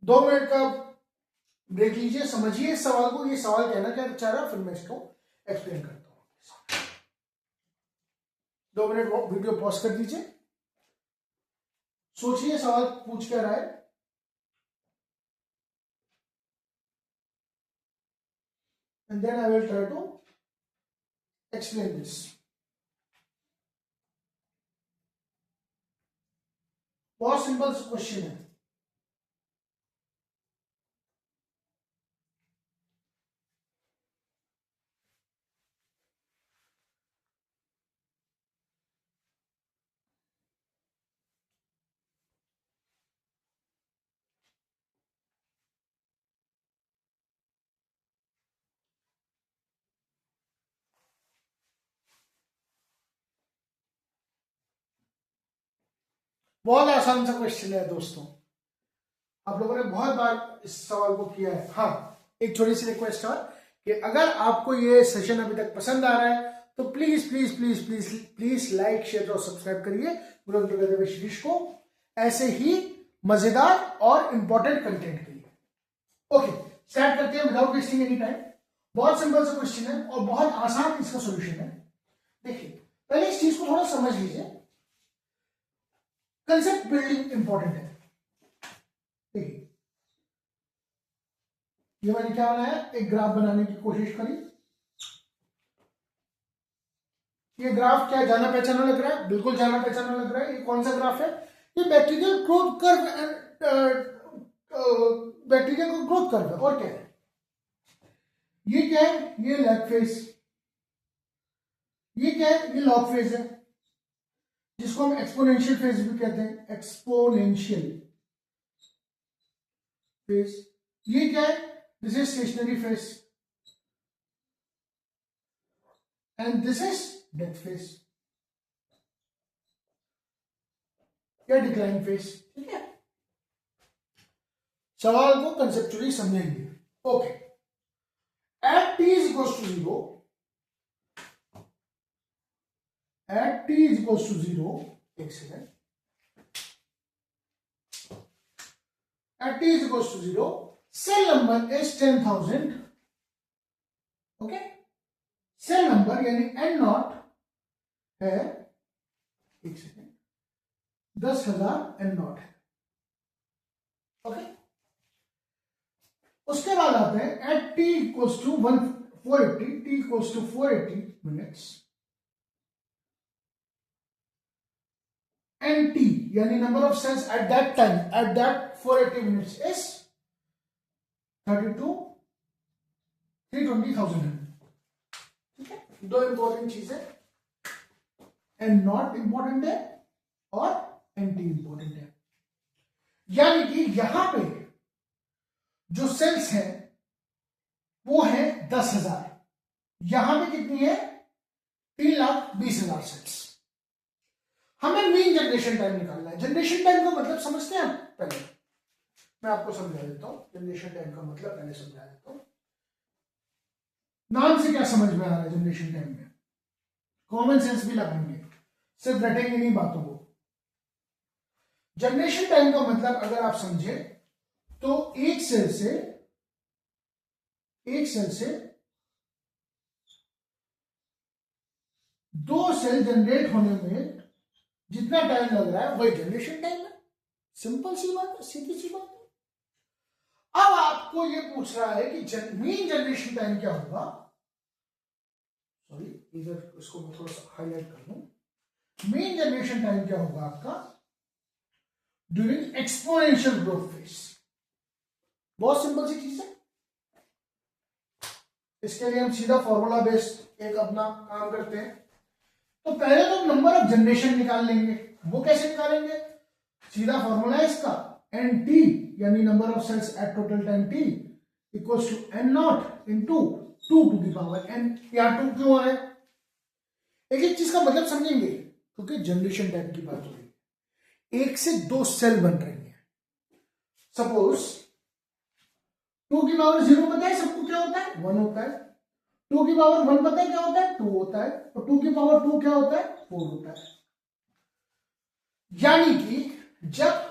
2 मिनट का ब्रेक लीजिए, समझिए इस सवाल को, ये सवाल कहना क्या चाह रहा है, फिर मैं इसको एक्सप्लेन करता हूं। 2 मिनट वीडियो पॉज कर दीजिए, सोचिए सवाल पूछ क्या रहा है, and then I will try to explain this। बहुत सिंपल क्वेश्चन है। बहुत आसान सा क्वेश्चन है दोस्तों, आप लोगों ने बहुत बार इस सवाल को किया है। हाँ, एक छोटी सी रिक्वेस्ट है कि अगर आपको ये सेशन अभी तक पसंद आ रहा है तो please please please please please like, share और सब्सक्राइब करिए ग्रोइंग टुगेदर विद शिरीष को, ऐसे ही मजेदार और इंपॉर्टेंट कंटेंट के लिए। ओके, स्टार्ट करते हैं विदाउट वेस्टिंग एनी टाइम। बहुत सिंपल सा क्वेश्चन है और बहुत आसान इसका सोल्यूशन है। देखिए, पहले इस चीज को थोड़ा समझ लीजिए, कंसेप्ट बिल्डिंग इंपॉर्टेंट है। देखिए, ये मैंने क्या बनाया, एक ग्राफ बनाने की कोशिश करी। ये ग्राफ क्या जाना पहचाना लग रहा है? बिल्कुल जाना पहचाना लग रहा है। ये कौन सा ग्राफ है? ये बैक्टीरियल ग्रोथ कर्व, बैक्टीरिया का ग्रोथ कर्व है। और क्या है ये? क्या है ये? Lag phase. ये क्या है? ये लॉग फेज है, जिसको हम एक्सपोनेंशियल फेज भी कहते हैं, एक्सपोनेंशियल फेज। ये क्या है? This is stationary phase and this is death phase या डिक्लाइन फेज। ठीक है, सवाल को कंसेप्चुअली समझेंगे। Okay, at T is equals to 0, at t is equals to 0, एक second, at t is equals to 0, cell number is 10,000। Okay, cell number यानी n not है, एक सेकेंड, 10,000 n नॉट है। ओके, उसके बाद आते हैं at t equals to 480, t equals to 480 minutes, and t यानी number of cells at that time, at that 480 minutes is 320,000। ठीक है, दो इंपॉर्टेंट चीजें, एन नॉट इंपॉर्टेंट है और एन टी इंपॉर्टेंट है। यानी कि यहां पे जो सेल्स हैं वो है 10,000, यहां पे कितनी है 3,20,000 सेल्स। हमें मीन जनरेशन टाइम निकालना है। जनरेशन टाइम का मतलब समझते हैं आप? पहले मैं आपको समझा देता हूं जनरेशन टाइम का मतलब, पहले समझा देता हूं। नाम से क्या समझ में आ रहा है जनरेशन टाइम में? कॉमन सेंस भी लगाएंगे, सिर्फ रटेंगे नहीं बातों को। जनरेशन टाइम का मतलब अगर आप समझे तो एक सेल से दो सेल जनरेट होने में जितना टाइम लग रहा है वही जनरेशन टाइम है। सिंपल सी बात है, सीधी सी बात है। अब आपको ये पूछ रहा है कि मीन जनरेशन टाइम क्या होगा। सॉरी, इधर इसको मैं थोड़ा सा हाईलाइट कर दूं। मीन जनरेशन टाइम क्या होगा आपका ड्यूरिंग एक्सपोनेंशियल ग्रोथ फेज। बहुत सिंपल सी चीज है। इसके लिए हम सीधा फॉर्मूला बेस्ड एक अपना काम करते हैं। तो पहले तो नंबर ऑफ जनरेशन निकाल लेंगे। वो कैसे निकालेंगे? सीधा फॉर्मूला है इसका, एन टी यानी number of cells at total time T equals to N not into 2 to the power n। यहां 2 क्यों आया? एक एक चीज का मतलब समझेंगे, क्योंकि जनरेशन टाइम की बात हो रही है। एक से दो सेल बन रही है। सपोज 2 की पावर 0 पता है सबको क्या होता है? 1 होता है। 2 की पावर 1 पता है क्या होता है? 2 होता है। और 2 की पावर 2 क्या होता है? 4 होता है। यानी कि जब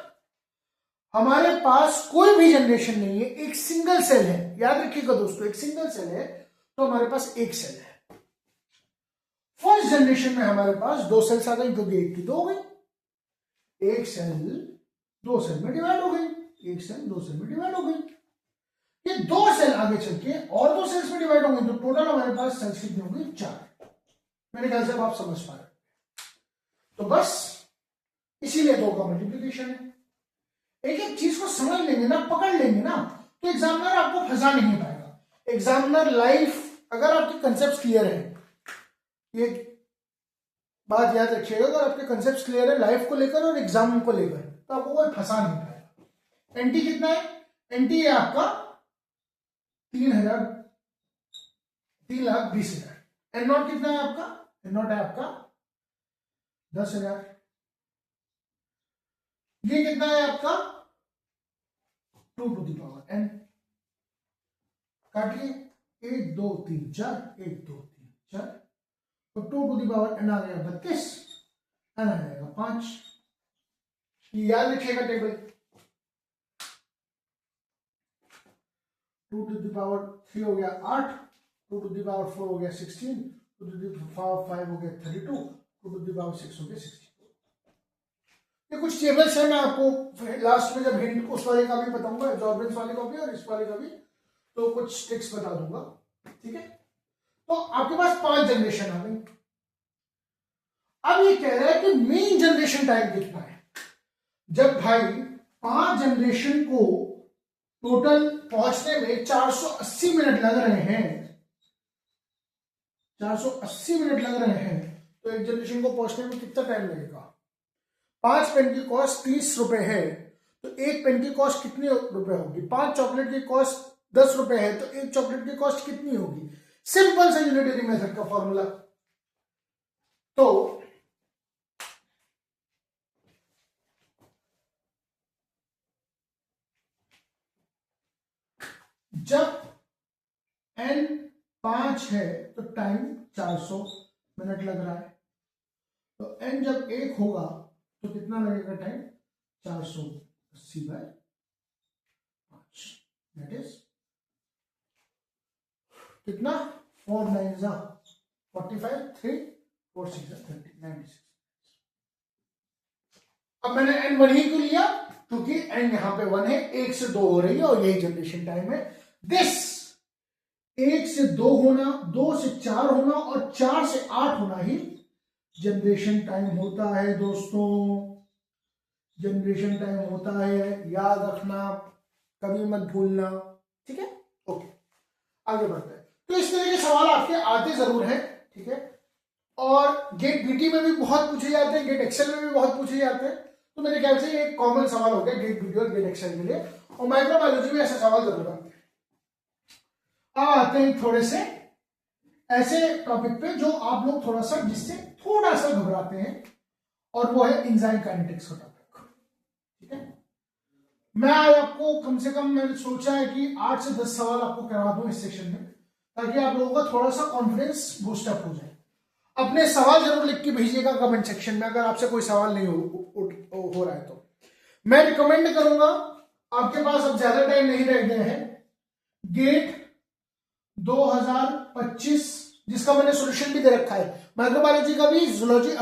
हमारे पास कोई भी जनरेशन नहीं है, एक सिंगल सेल है, याद रखिएगा दोस्तों, एक सिंगल सेल है, तो हमारे पास एक सेल है। फर्स्ट जनरेशन में हमारे पास 2 सेल्स आ गई, क्योंकि 1 की 2 हो गई। एक सेल 2 सेल में डिवाइड हो गई, एक सेल 2 सेल में डिवाइड हो गई। ये 2 सेल आगे चल के और 2 सेल्स में डिवाइड होंगे, तो टोटल हमारे पास सेल्स कितनी होंगी? 4। मेरे ख्याल से अब आप समझ पा रहे। तो बस इसीलिए 2 का मल्टीप्लीकेशन है। एक एक चीज को समझ लेंगे ना, पकड़ लेंगे ना, तो एग्जामिनर आपको फंसा नहीं पाएगा। एग्जामिनर लाइफ, अगर आपके कंसेप्ट क्लियर है, ये बात याद रखिएगा, अगर आपके कंसेप्ट क्लियर है लाइफ को लेकर और एग्जाम को लेकर, तो आपको कोई फंसा नहीं पाएगा। एनटी कितना है? एनटी है आपका 3,20,000। एन नॉट कितना है आपका? एन नॉट है आपका 10,000। ये कितना है आपका? 2 टू द पावर n। काटिए, 1 2 3 4, 1 2 3 4, तो 2 टू द पावर n आ गया 32, n आ जाएगा 5। याद रखिएगा टेबल। 2 टू द पावर 3 हो गया 8, 2 टू द पावर 4 हो गया 16, 2 टू द पावर 5 हो गया 32, 2 टू द पावर 6 हो गया 64। ये कुछ टेबल्स है, मैं आपको लास्ट में जब हिंट उस वाले का भी बताऊंगा, एब्जॉर्बेंस वाले का भी और इस वाले का भी, तो कुछ ट्रिक्स बता दूंगा। ठीक है, तो आपके पास 5 जनरेशन आ गई। अब ये कह रहा है कि मीन जनरेशन टाइम कितना है। जब भाई 5 जनरेशन को टोटल पहुंचने में 480 मिनट लग रहे हैं, 480 मिनट लग रहे हैं, तो एक जनरेशन को पहुंचने में कितना टाइम लगेगा? 5 पेन की कॉस्ट 30 रुपए है, तो एक पेन की कॉस्ट कितनी रुपए होगी? 5 चॉकलेट की कॉस्ट 10 रुपए है, तो एक चॉकलेट की कॉस्ट कितनी होगी? सिंपल सा यूनिटरी मेथड का फॉर्मूला। तो जब n 5 है तो टाइम 400 मिनट लग रहा है, तो n जब 1 होगा तो कितना लगेगा टाइम? 480 बाय 5, दैट इज कितना? 4 9 45, 3 4 6 30, 96। अब मैंने n 1 ही क्यों लिया? क्योंकि n यहां पे 1 है, 1 से 2 हो रही है और यही जनरेशन टाइम है। दिस 1 से 2 होना, 2 से 4 होना और 4 से 8 होना ही जनरेशन टाइम होता है दोस्तों। जनरेशन टाइम होता है, याद रखना, कभी मत भूलना। ठीक है, ओके, आगे बढ़ते हैं। तो इस तरह के सवाल आपके आते जरूर हैं। ठीक है, और गेट बीटी में भी बहुत पूछे जाते हैं, गेट एक्सेल में भी बहुत पूछे जाते हैं। तो मेरे ख्याल से एक कॉमन सवाल हो गया गेट वीडियो और गेट एक्सरसाइज के लिए, और माइक्रोबायोलॉजी में ऐसा सवाल जरूर आते हैं। अब आते हैं थोड़े से ऐसे टॉपिक पे जो आप लोग थोड़ा सा जिससे थोड़ा सा घबराते हैं, और वो है एंजाइम काइनेटिक्स का टॉपिक। ठीक है, मैं आज आपको कम से कम मैंने सोचा है कि 8 से 10 सवाल आपको करा दूं इस सेक्शन में, ताकि आप लोगों का थोड़ा सा कॉन्फिडेंस बूस्टअप हो जाए। अपने सवाल जरूर लिख के भेजिएगा कमेंट सेक्शन में, अगर आपसे कोई सवाल नहीं हो रहा है तो। मैं रिकमेंड करूंगा, आपके पास अब ज्यादा टाइम नहीं रह गया है, गेट 2025 जिसका मैंने सॉल्यूशन भी दे रखा है, माइक्रोबायोलॉजी का भी, जूलॉजी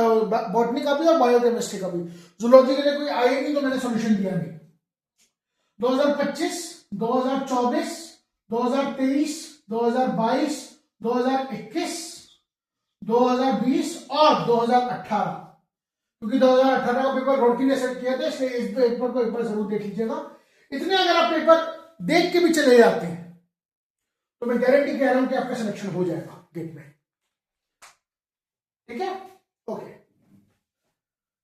बॉटनी का भी और बायोकेमिस्ट्री का भी। जूलॉजी के लिए कोई आए नहीं तो मैंने सॉल्यूशन दिया नहीं। 2025, 2024, 2023, 2022, 2021, 2020 और 2018, क्योंकि 2018 का पेपर रोडकी ने सेट किया था, इसलिए इस पेपर को एक बार जरूर देख लीजिएगा। इतने अगर आप पेपर देख के भी चले जाते हैं तो मैं गारंटी कह रहा हूं कि आपका सिलेक्शन हो जाएगा गेट में। ठीक है, ओके।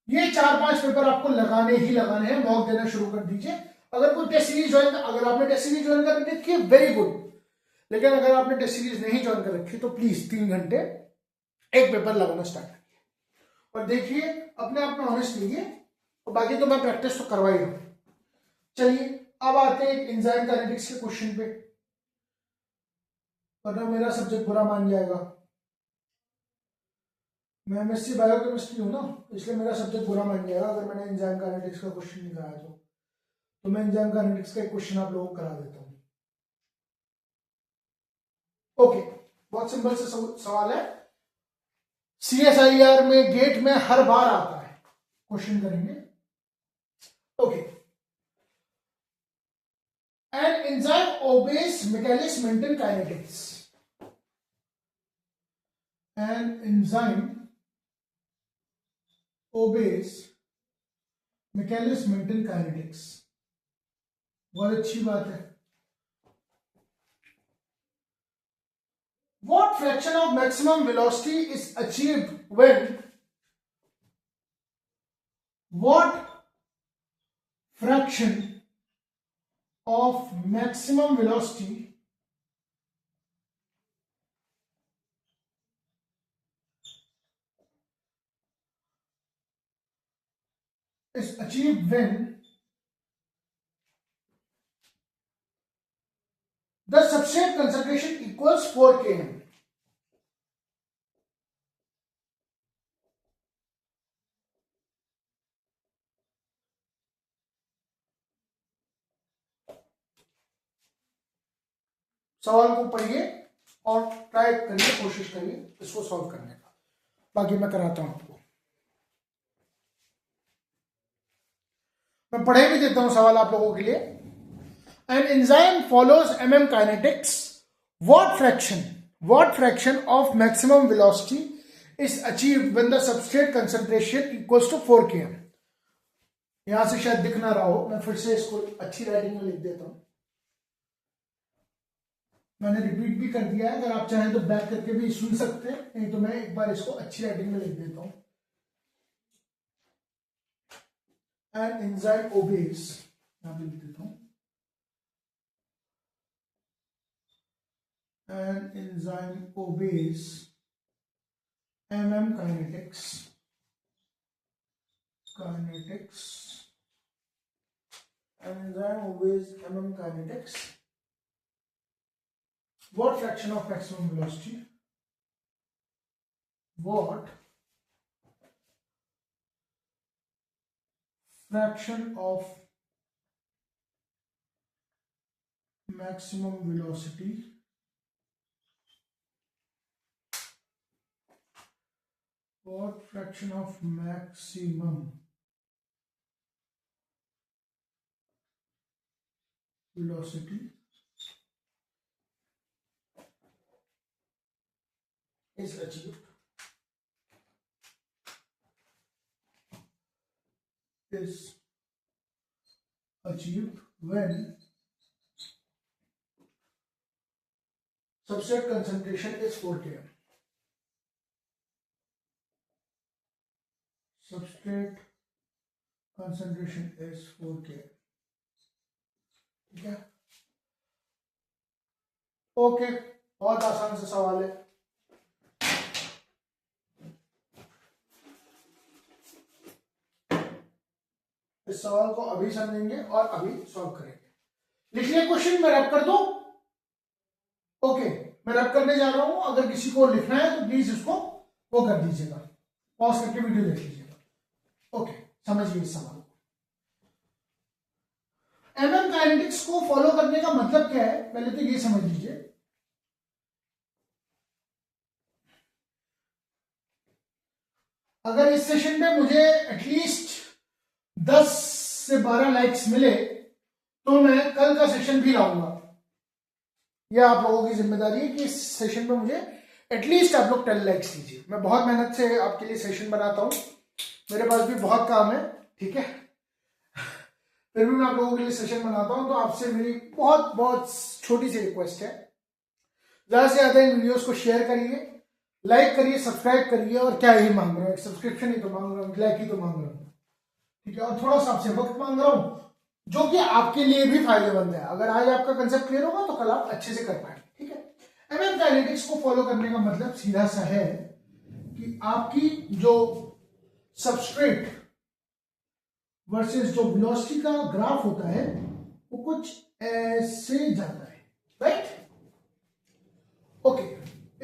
ये 4-5 पेपर आपको लगाने ही लगाने हैं, मॉक देना शुरू कर दीजिए। अगर कोई टेस्ट सीरीज ज्वाइन, अगर आपने टेस्ट सीरीज ज्वाइन कर रखी है वेरी गुड, लेकिन अगर आपने टेस्ट सीरीज नहीं ज्वाइन कर रखी तो प्लीज 3 घंटे एक पेपर लगाना स्टार्ट करिए और देखिए, अपने आप में ऑनेस्ट लीजिए, और बाकी तो मैं प्रैक्टिस तो करवा ही रहा हूं। चलिए अब आते हैं एंजाइम काइनेटिक्स के क्वेश्चन पे, वरना मेरा सब्जेक्ट बुरा मान जाएगा। मैं एमएससी बायोकेमिस्ट्री हूं ना, इसलिए मेरा सब्जेक्ट बुरा मान जाएगा अगर मैंने एंजाइम काइनेटिक्स का क्वेश्चन नहीं कराया तो मैं एंजाइम काइनेटिक्स का एक क्वेश्चन आप लोगों को करा देता हूं। ओके, बहुत सिंपल से सवाल है, सीएसआईआर में गेट में हर बार आता है, क्वेश्चन करेंगे। Okay, an enzyme obeys Michaelis Menten kinetics. An enzyme obeys Michaelis Menten kinetics. बहुत अच्छी बात है। What fraction of maximum velocity is achieved when? What fraction of maximum velocity is achieved when the substrate concentration equals 4 km? सवाल को पढ़िए और try करिए, कोशिश करिए इसको सॉल्व करने का, बाकी मैं कराता हूं आपको। मैं पढ़े भी देता हूं सवाल आप लोगों के लिए। An enzyme follows kinetics. What fraction of maximum velocity is achieved when the substrate concentration equals to 4 km? यहां से शायद दिख ना रहा हो, मैं फिर से इसको अच्छी राइटिंग में लिख देता हूं। मैंने रिपीट भी कर दिया है, अगर आप चाहें तो बैक करके भी सुन सकते हैं, नहीं तो मैं एक बार इसको अच्छी राइटिंग में लिख देता हूं। An enzyme obeys, यहां पे लिख देता हूं, an enzyme obeys kinetics. An enzyme obeys kinetics. What fraction of maximum velocity? What fraction of maximum velocity what fraction of maximum velocity is achieved when substrate concentration is 4 km. Substrate concentration is 4K। ठीक है, okay, बहुत आसान से सवाल है। इस सवाल को अभी समझेंगे और अभी सॉल्व करेंगे। लिखिए क्वेश्चन, मैं रब कर दूं। ओके, मैं रब करने जा रहा हूं, अगर किसी को लिखना है तो प्लीज इसको वो कर दीजिएगा, पॉज करके वीडियो देख लीजिएगा। ओके, समझिए इस सवाल को। एमएम काइनेटिक्स को फॉलो करने का मतलब क्या है, पहले तो ये समझ लीजिए। अगर इस सेशन में मुझे एटलीस्ट 10 से 12 लाइक्स मिले तो मैं कल का सेशन भी लाऊंगा। यह आप लोगों की जिम्मेदारी है कि इस सेशन में मुझे एटलीस्ट आप लोग 10 लाइक्स दीजिए। मैं बहुत मेहनत से आपके लिए सेशन बनाता हूं, मेरे पास भी बहुत काम है, ठीक है, फिर भी मैं आप लोगों के लिए सेशन बनाता हूं। तो आपसे मेरी बहुत बहुत छोटी सी रिक्वेस्ट है, ज्यादा से ज्यादा इन वीडियोस को शेयर करिए, लाइक करिए, सब्सक्राइब करिए। और क्या ही मांग रहा हूं, एक सब्सक्रिप्शन ही तो मांग रहा हूं, लाइक ही तो मांग रहा हूं, ठीक है, और थोड़ा सा आपसे वक्त मांग रहा हूं जो कि आपके लिए भी फायदेमंद है। अगर आज आपका कंसेप्ट क्लियर होगा तो कल आप अच्छे से कर पाएंगे, ठीक है। एमएम काइनेटिक्स को फॉलो करने का मतलब सीधा सा है कि आपकी जो सबस्ट्रेट वर्सेस जो वेलोसिटी का ग्राफ होता है वो कुछ ऐसे जाता है, राइट। ओके,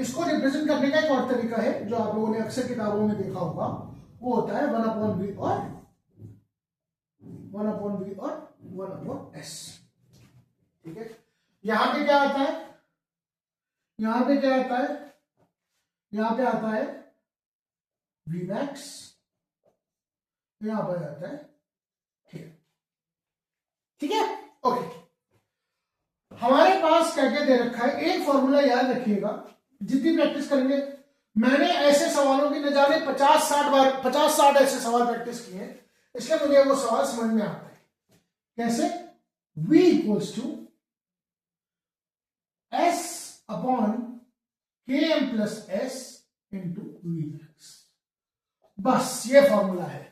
इसको रिप्रेजेंट करने का एक और तरीका है जो आप लोगों ने अक्सर किताबों में देखा होगा, वो होता है 1/v और 1/v और 1/s, ठीक है। यहां पे क्या आता है, यहां पे क्या आता है, यहां पे आता है Vmax, यहां पर आता है, ठीक है। ओके, हमारे पास क्या क्या दे रखा है, एक फॉर्मूला याद रखिएगा, जितनी प्रैक्टिस करेंगे। मैंने ऐसे सवालों की न जाने 50-60 बार, 50-60 ऐसे सवाल प्रैक्टिस किए हैं, इसलिए मुझे वो सवाल समझ में आता है। कैसे? V equals to S upon Km plus S into Vmax, बस ये फॉर्मूला है।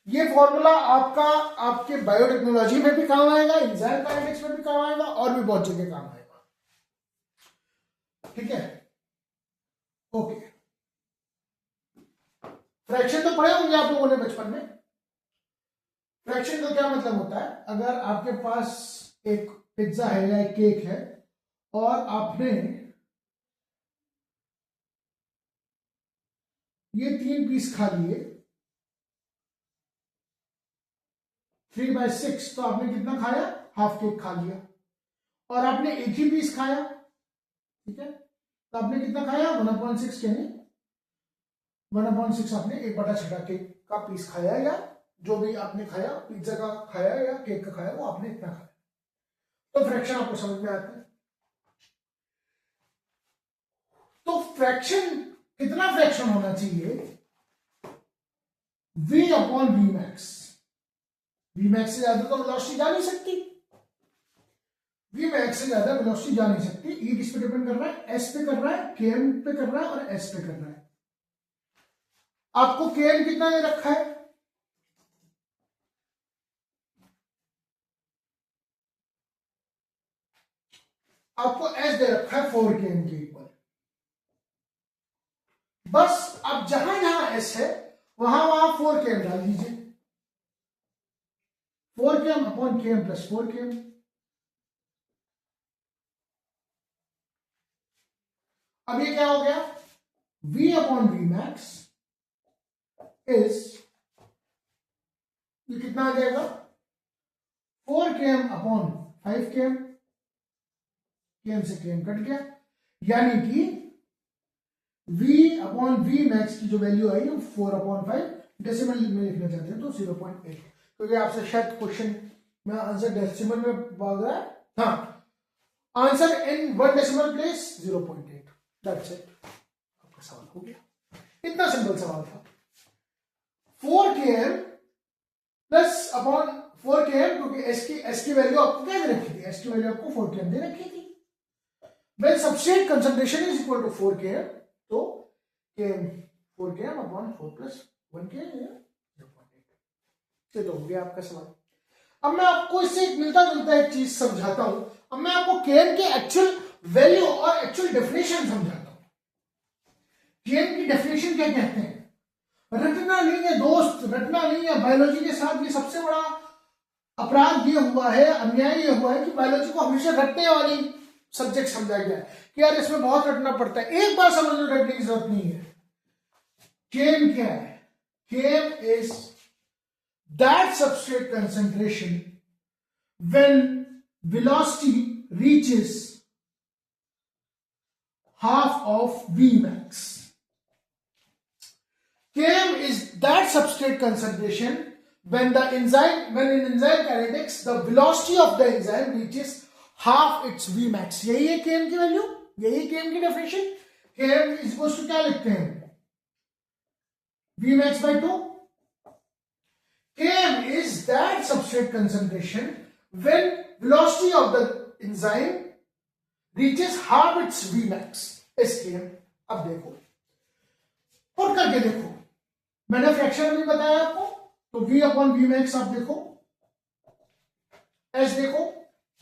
ये फॉर्मूला आपका आपके बायोटेक्नोलॉजी में भी काम आएगा, एंजाइम काइनेटिक्स में भी काम आएगा और भी बहुत जगह काम आएगा, ठीक है। ओके, फ्रैक्शन तो पढ़े होंगे आप लोगों ने बचपन में। फ्रैक्शन का क्या मतलब होता है, अगर आपके पास एक पिज्जा है या एक केक है और आपने ये 3 पीस खा लिए, 3/6, तो आपने कितना खाया, हाफ केक खा लिया। और आपने एक ही पीस खाया, ठीक है, तो आपने कितना खाया, 1/6, यानी 1/6 आपने 1/6 केक का पीस खाया, या जो भी आपने खाया, पिज्जा का खाया या केक का खाया, वो आपने इतना खाया। तो फ्रैक्शन आपको समझ में आता है। तो फ्रैक्शन, कितना फ्रैक्शन होना चाहिए, V अपॉन Vmax। Vmax से ज्यादा तो वेलोसिटी जा नहीं सकती, Vmax से ज्यादा वेलोसिटी जा नहीं सकती। E किस पे डिपेंड कर रहा है, S पे कर रहा है, Km पे कर रहा है और S पे कर रहा है। आपको Km कितना दे रखा है, आपको S दे रखा है 4 Km के इक्वल। बस अब जहां जहां S है वहां वहां 4 Km डाल दीजिए, 4 Km upon Km plus 4 Km। अब ये क्या हो गया, V अपॉन Vmax इज, ये कितना आ जाएगा, 4 Km अपॉन 5 Km, Km से Km कट गया, यानी कि V अपॉन Vmax की जो वैल्यू आई वो 4/5, डेसिमल में लिखना चाहते हैं तो 0.8, क्योंकि आपसे शायद क्वेश्चन में आंसर डेसिमल में मांग रहा है। हाँ, answer in 1 decimal place 0.8, that's it, आपका सवाल हो गया। इतना सिंपल सवाल था। 4 Km प्लस अपॉन 4 Km, क्योंकि एस की वैल्यू आपको क्या दे रखी थी, एस की वैल्यू आपको 4 Km दे रखी थी। When substrate concentration is equal to 4 Km, तो Km 4 Km upon 4 plus 1 Km 0.8। ये तो हो गया आपका सवाल। अब मैं आपको इससे एक मिलता जुलता एक चीज समझाता हूं। अब मैं आपको केएन के एक्चुअल वैल्यू और एक्चुअल डेफिनेशन समझाता हूं। केएन की डेफिनेशन क्या कहते हैं? रटना नहीं है दोस्त, रटना नहीं है। बायोलॉजी के साथ ये सबसे बड़ा अपराध ये हुआ है, अन्याय ये हुआ है कि बायोलॉजी को हमेशा रटने वाली सब्जेक्ट समझा गया है कि यार इसमें बहुत रटना पड़ता है। एक बार समझ लो, रटने की जरूरत नहीं है। केएम क्या है? KM is that substrate concentration when velocity reaches half of Vmax. Km is that substrate concentration when in enzyme kinetics the velocity of the enzyme reaches half its Vmax. यही है Km की value, यही Km की definition. Km is equals to क्या लिखते हैं? Vmax by 2। Km is that substrate concentration when velocity of the enzyme reaches half its Vmax is Km। अब देखो और करके देखो, मैंने फ्रैक्शन में बताया आपको, तो V अपॉन Vmax आप देखो, S देखो,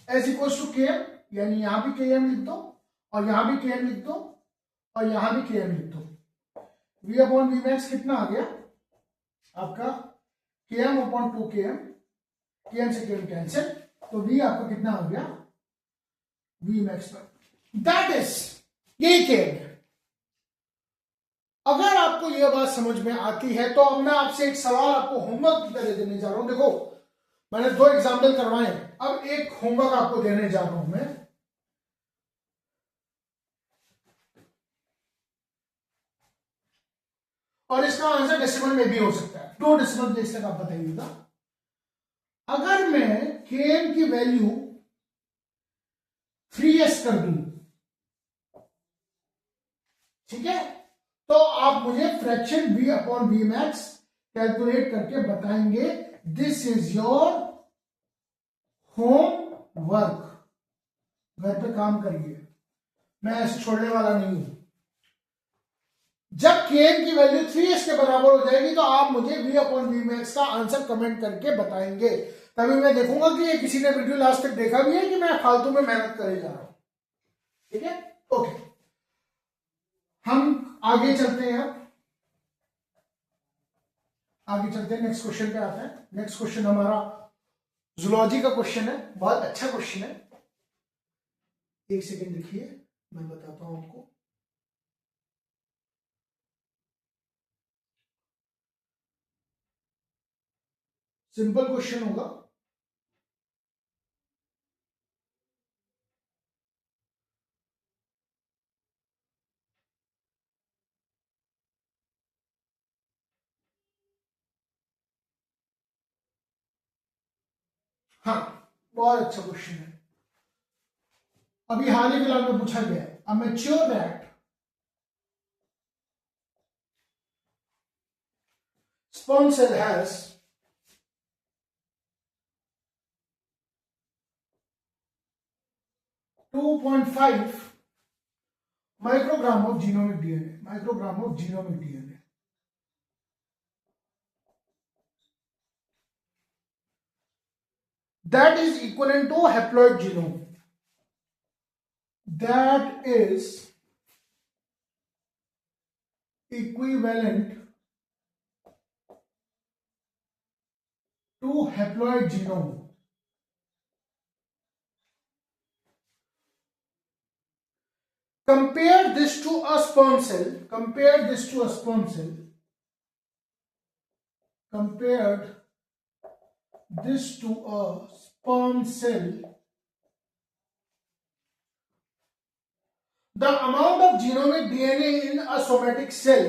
S इक्वल्स टू Km, यानी यहां भी Km लिख दो और यहां भी Km लिख दो और यहां भी Km लिख दो। V अपॉन Vmax कितना आ गया आपका? Km अपॉन 2Km, Km से Km कैंसिल, तो V आपका कितना हो गया? Vmax पर। दैट इज, यही Km है। अगर आपको यह बात समझ में आती है तो अब मैं आपसे एक सवाल आपको होमवर्क की तरह देने जा रहा हूं। देखो मैंने 2 एग्जाम्पल करवाए, अब एक होमवर्क आपको देने जा रहा हूं मैं। और इसका आंसर डेसिमल में भी हो सकता है, 2 डेसिमल प्लेस तक आप बताइएगा। अगर मैं Km की वैल्यू 3s कर दूं, ठीक है, तो आप मुझे fraction V upon Vmax calculate करके बताएंगे। This is your home work, घर पे काम करिए, मैं ऐसे छोड़ने वाला नहीं हूं। जब Km की वैल्यू 3s के बराबर हो जाएगी तो आप मुझे V अपॉन Vmax का आंसर कमेंट करके बताएंगे, तभी मैं देखूंगा कि ये किसी ने वीडियो लास्ट तक देखा भी है कि मैं फालतू में मेहनत करे जा रहा हूं। ठीक है, ओके, हम आगे चलते हैं। आगे चलते हैं, नेक्स्ट क्वेश्चन पे आते हैं। नेक्स्ट क्वेश्चन हमारा जूलॉजी का क्वेश्चन है, बहुत अच्छा क्वेश्चन है। एक सेकेंड देखिए, मैं बताता हूं आपको। सिंपल क्वेश्चन होगा। हाँ, बहुत अच्छा क्वेश्चन है, अभी हाल ही फिलहाल में पूछा गया है। अब मैं sure that sperm cell has 2.5 microgram of genomic DNA, microgram of genomic DNA. That is equivalent to haploid genome. That is equivalent to haploid genome. Compare this to a sperm cell. Compare this to a sperm cell. Compared this to a sperm cell. The amount of genomic DNA in a somatic cell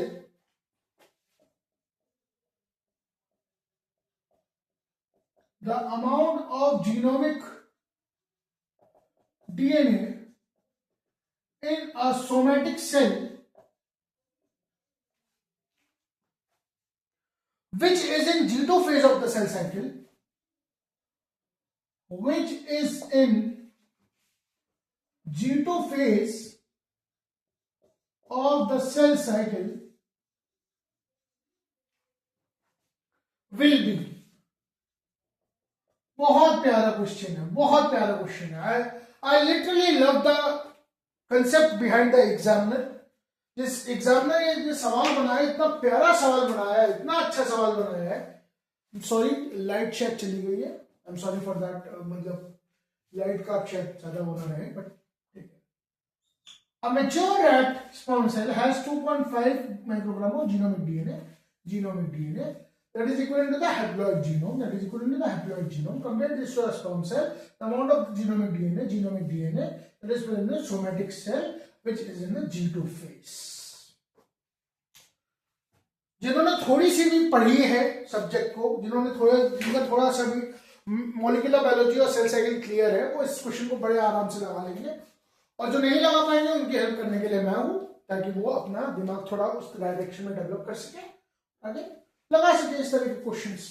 the amount of genomic DNA in a somatic cell which is in G2 phase of the cell cycle, which is in G2 phase of the cell cycle will be बहुत प्यारा question है, बहुत प्यारा question है। I literally love the concept behind the examiner. जिस examiner ने जो सवाल बनाया, इतना प्यारा सवाल बनाया है, इतना अच्छा सवाल बनाया है। सॉरी, लाइट शेड चली गई है, I am sorry for that. मतलब लाइट का शेड ज्यादा होना रहे, बट ठीक है। A mature rat sperm cell has 2.5 microgram of genomic DNA that is equivalent to the haploid genome. Compare this to a sperm cell. The amount of genomic DNA that is present in the somatic cell, which is in the G2 phase. जिन्होंने थोड़ी सी भी पढ़ी है subject को, जिनका थोड़ा सा भी मॉलिक्यूलर बायोलॉजी और सेल साइकिल क्लियर है, वो इस क्वेश्चन को बड़े आराम से लगा लेंगे। और जो नहीं लगा पाएंगे उनकी हेल्प करने के लिए मैं हूं, ताकि वो अपना दिमाग थोड़ा उस डायरेक्शन में डेवलप कर सके, आगे लगा सके इस तरह के क्वेश्चंस।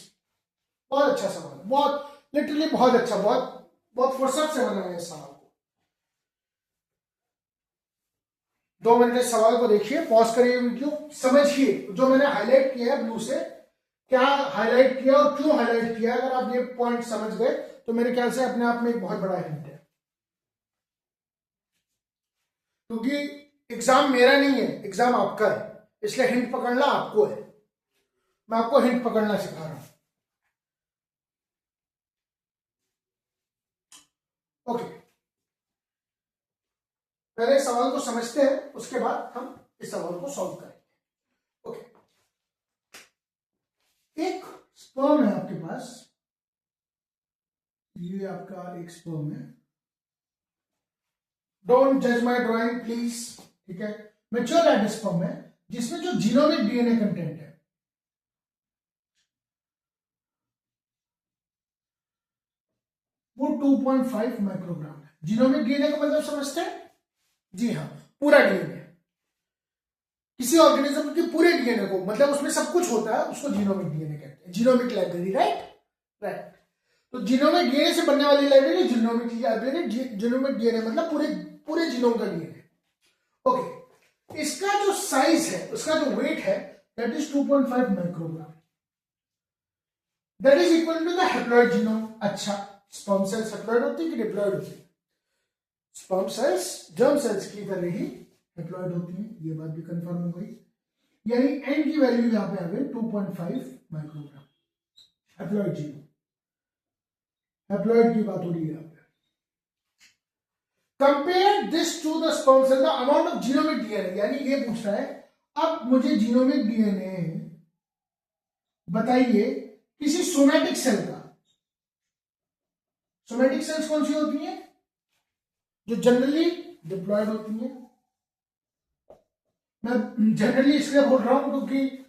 बहुत अच्छा सवाल, बहुत लिटरली बहुत अच्छा, बहुत फुर्सत से बनाया है इस सवाल को। 2 मिनट इस सवाल को देखिए, पॉज करिए वीडियो, समझिए जो मैंने हाईलाइट किया है ब्लू से, क्या हाईलाइट किया और क्यों हाईलाइट किया। अगर आप ये पॉइंट समझ गए तो मेरे ख्याल से अपने आप में एक बहुत बड़ा हिंट है, क्योंकि एग्जाम मेरा नहीं है, एग्जाम आपका है, इसलिए हिंट पकड़ना आपको है। मैं आपको हिंट पकड़ना सिखा रहा हूं। ओके, पहले सवाल को समझते हैं, उसके बाद हम इस सवाल को सॉल्व करेंगे। ओके, एक स्पर्म है आपके पास, ये आपका एक स्पर्म है। डोंट जज माई ड्राइंग प्लीज, ठीक है। मैच्योर rat स्पर्म है जिसमें जो जीनोमिक डीएनए कंटेंट है वो 2.5 माइक्रोग्राम है। जीनोमिक डीएनए का मतलब समझते हैं? जी हाँ, पूरा डीएनए, किसी ऑर्गेनिज्म के पूरे डीएनए को, मतलब उसमें सब कुछ होता है, उसको जीनोमिक डीएनए कहते हैं। Genomic library, right. तो जीनोमिक डीएनए से बनने वाली library genomic library. Genomic DNA मतलब पूरे जीनोम का डीएनए। ओके, इसका जो साइज है, उसका जो वेट है, that is 2.5 microgram. That is equal to the haploid genome. अच्छा, स्पर्म सेल्स हैप्लॉइड होती है कि डिप्लॉइड होती है? स्पर्म सेल्स जर्म सेल्स की तरह ही हैप्लॉइड होती है, ये बात भी कंफर्म हो गई। यानी एन की वैल्यू यहां पे आ गई 2.5 माइक्रोग्राम। हैप्लॉइड जीनोम, हैप्लॉइड की बात हो रही है यहां पे। Compare this to the sperm cell, the amount of genomic DNA, यानी ये पूछ रहा है अब मुझे जीनोमिक डीएनए बताइए किसी सोमैटिक सेल का। सोमैटिक सेल्स कौन सी होती हैं? जो जनरली डिप्लॉयड होती हैं। मैं जनरली इसलिए बोल रहा हूं क्योंकि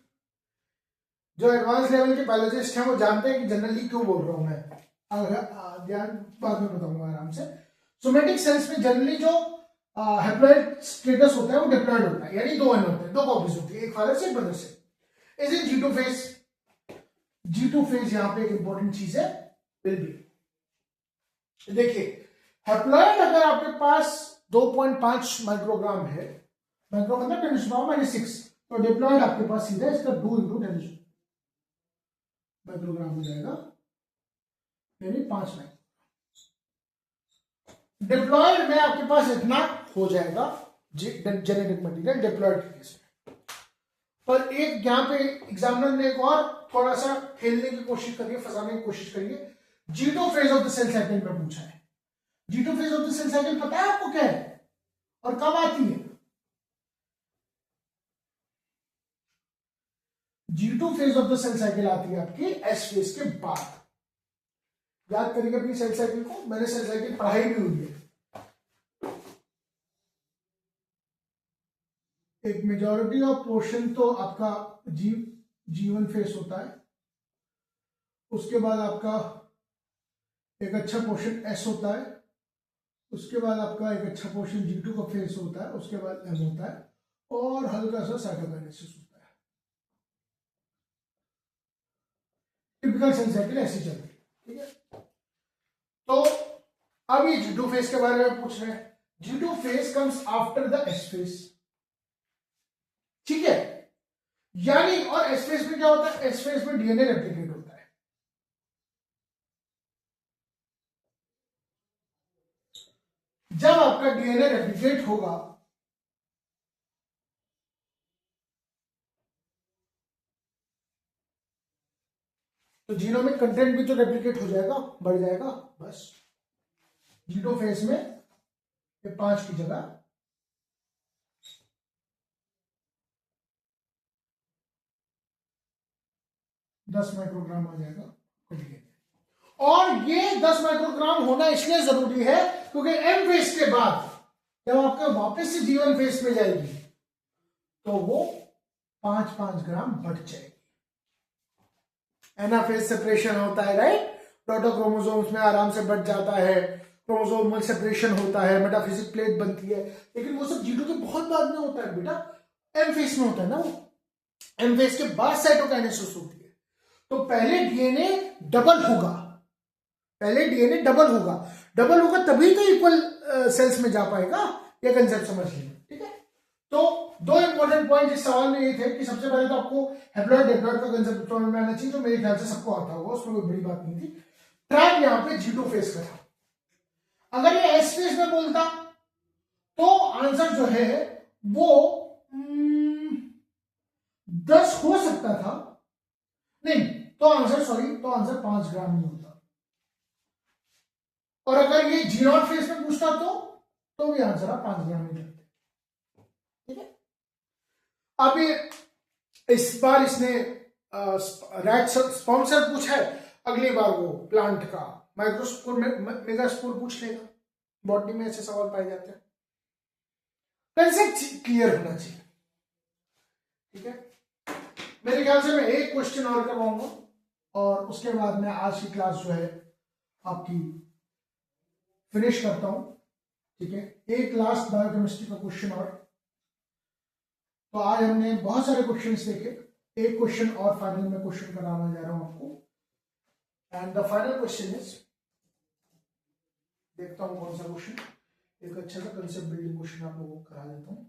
जो एडवांस लेवल के बायोलॉजिस्ट हैं वो जानते हैं कि जनरली क्यों बोल रहा हूं मैं, ध्यान बाद में बताऊंगा आराम से। सोमैटिक सेल्स में जनरली जो हैप्लॉइड स्टेटस होता है वो डिप्लॉयड होता है, यानी 2 एन होते हैं, 2 कॉपीज होती है, एक फादर से एक मदर से। Is in G2 phase. G2 phase यहां पे एक इंपॉर्टेंट चीज है, विल बी। देखिए, हैप्लॉइड अगर आपके पास 2.5 माइक्रोग्राम है, माइक्रो मतलब 10⁻⁻⁶, तो डिप्लॉयड आपके पास सीधा इसका 2 × 10 माइक्रोग्राम हो जाएगा, यानी 5 माइक्रोग्राम। डिप्लॉयड में आपके पास इतना हो जाएगा जेनेटिक मटेरियल डिप्लॉयड के केस में। पर एक यहां पे एग्जामिनर ने एक और थोड़ा सा खेलने की कोशिश करिए, फंसाने की कोशिश करिए। G2 phase of the cell cycle में पूछा है। G2 phase of the cell cycle पता है आपको क्या है और कब आती है? G2 phase of the cell cycle आती है आपकी S फेज के बाद। याद करिए अपनी सेल साइकिल को, मैंने सेल साइकिल पढ़ाई भी हुई है। एक मेजॉरिटी ऑफ पोर्शन तो आपका G1 फेज होता है, उसके बाद आपका एक अच्छा पोर्शन S होता है, उसके बाद आपका एक अच्छा पोर्शन G2 का फेज होता है, उसके बाद M होता है और हल्का सा साइटोकाइनेसिस होता है। टिपिकल सेल साइकिल ऐसी चलती है, ठीक है। तो अब ये G2 फेज के बारे में पूछ रहे हैं। G2 phase comes after the S phase, ठीक है। यानी और S फेज में क्या होता है? S फेज में डीएनए रेप्लिकेट होता है। जब आपका डीएनए रेप्लिकेट होगा तो जीनोमिक कंटेंट भी तो रेप्लिकेट हो जाएगा, बढ़ जाएगा। बस जीनो फेज में ये 5 की जगह 10 माइक्रोग्राम आ जाएगा। और ये 10 माइक्रोग्राम होना इसलिए जरूरी है क्योंकि एम फेज के बाद जब आपके वापस से जीवन फेज में जाएगी तो वो 5-5 ग्राम बढ़ जाएगी। एनाफेज सेपरेशन होता है, राइट। प्रोटोक्रोमोसोम्स में आराम से बढ़ जाता है, क्रोमोसोमल सेपरेशन होता है, मेटाफिजिक प्लेट बनती है, लेकिन वो सब जीटू के बहुत बाद में होता है बेटा, एम फेज में होता है ना वो। एम फेज के बाद साइटोकाइनेसिस होती है। तो पहले डीएनए डबल होगा, पहले डीएनए डबल होगा, डबल होगा तभी तो इक्वल सेल्स में जा पाएगा। ये कंसेप्ट समझ लेना, ठीक है। तो दो इंपॉर्टेंट पॉइंट इस सवाल में ये थे कि सबसे पहले तो आपको हैप्लॉइड डिप्लॉइड का कंसेप्ट समझ में आना चाहिए, जो मेरे ख्याल से सबको आता होगा, उसमें कोई बड़ी बात नहीं थी। ट्रैक यहां पे G2 फेज का था। अगर ये एस फेज में बोलता तो आंसर जो है वो 10 हो सकता था, नहीं तो आंसर 5 ग्राम ही होता। और अगर ये G0 फेज में पूछता तो भी आंसर आप 5 ग्राम ही करते, ठीक है। अभी इस बार इसने रैट स्पॉन्सर पूछा है, अगली बार वो प्लांट का माइक्रोस्पोर मेगास्पोर पूछ लेगा। बॉटनी में ऐसे सवाल पाए जाते हैं। कंसेप्ट क्लियर होना चाहिए, ठीक है। मेरे ख्याल से मैं एक क्वेश्चन और करवाऊंगा और उसके बाद मैं आज की क्लास जो है आपकी फिनिश करता हूं, ठीक है। एक लास्ट बायोकेमिस्ट्री का क्वेश्चन और। तो आज हमने बहुत सारे क्वेश्चंस देखे, एक क्वेश्चन और फाइनल में क्वेश्चन कराना जा रहा हूं आपको। And the final question is, देखता हूं कौन सा क्वेश्चन, एक अच्छा सा कंसेप्ट बिल्डिंग क्वेश्चन आप लोगों को करा देता हूं।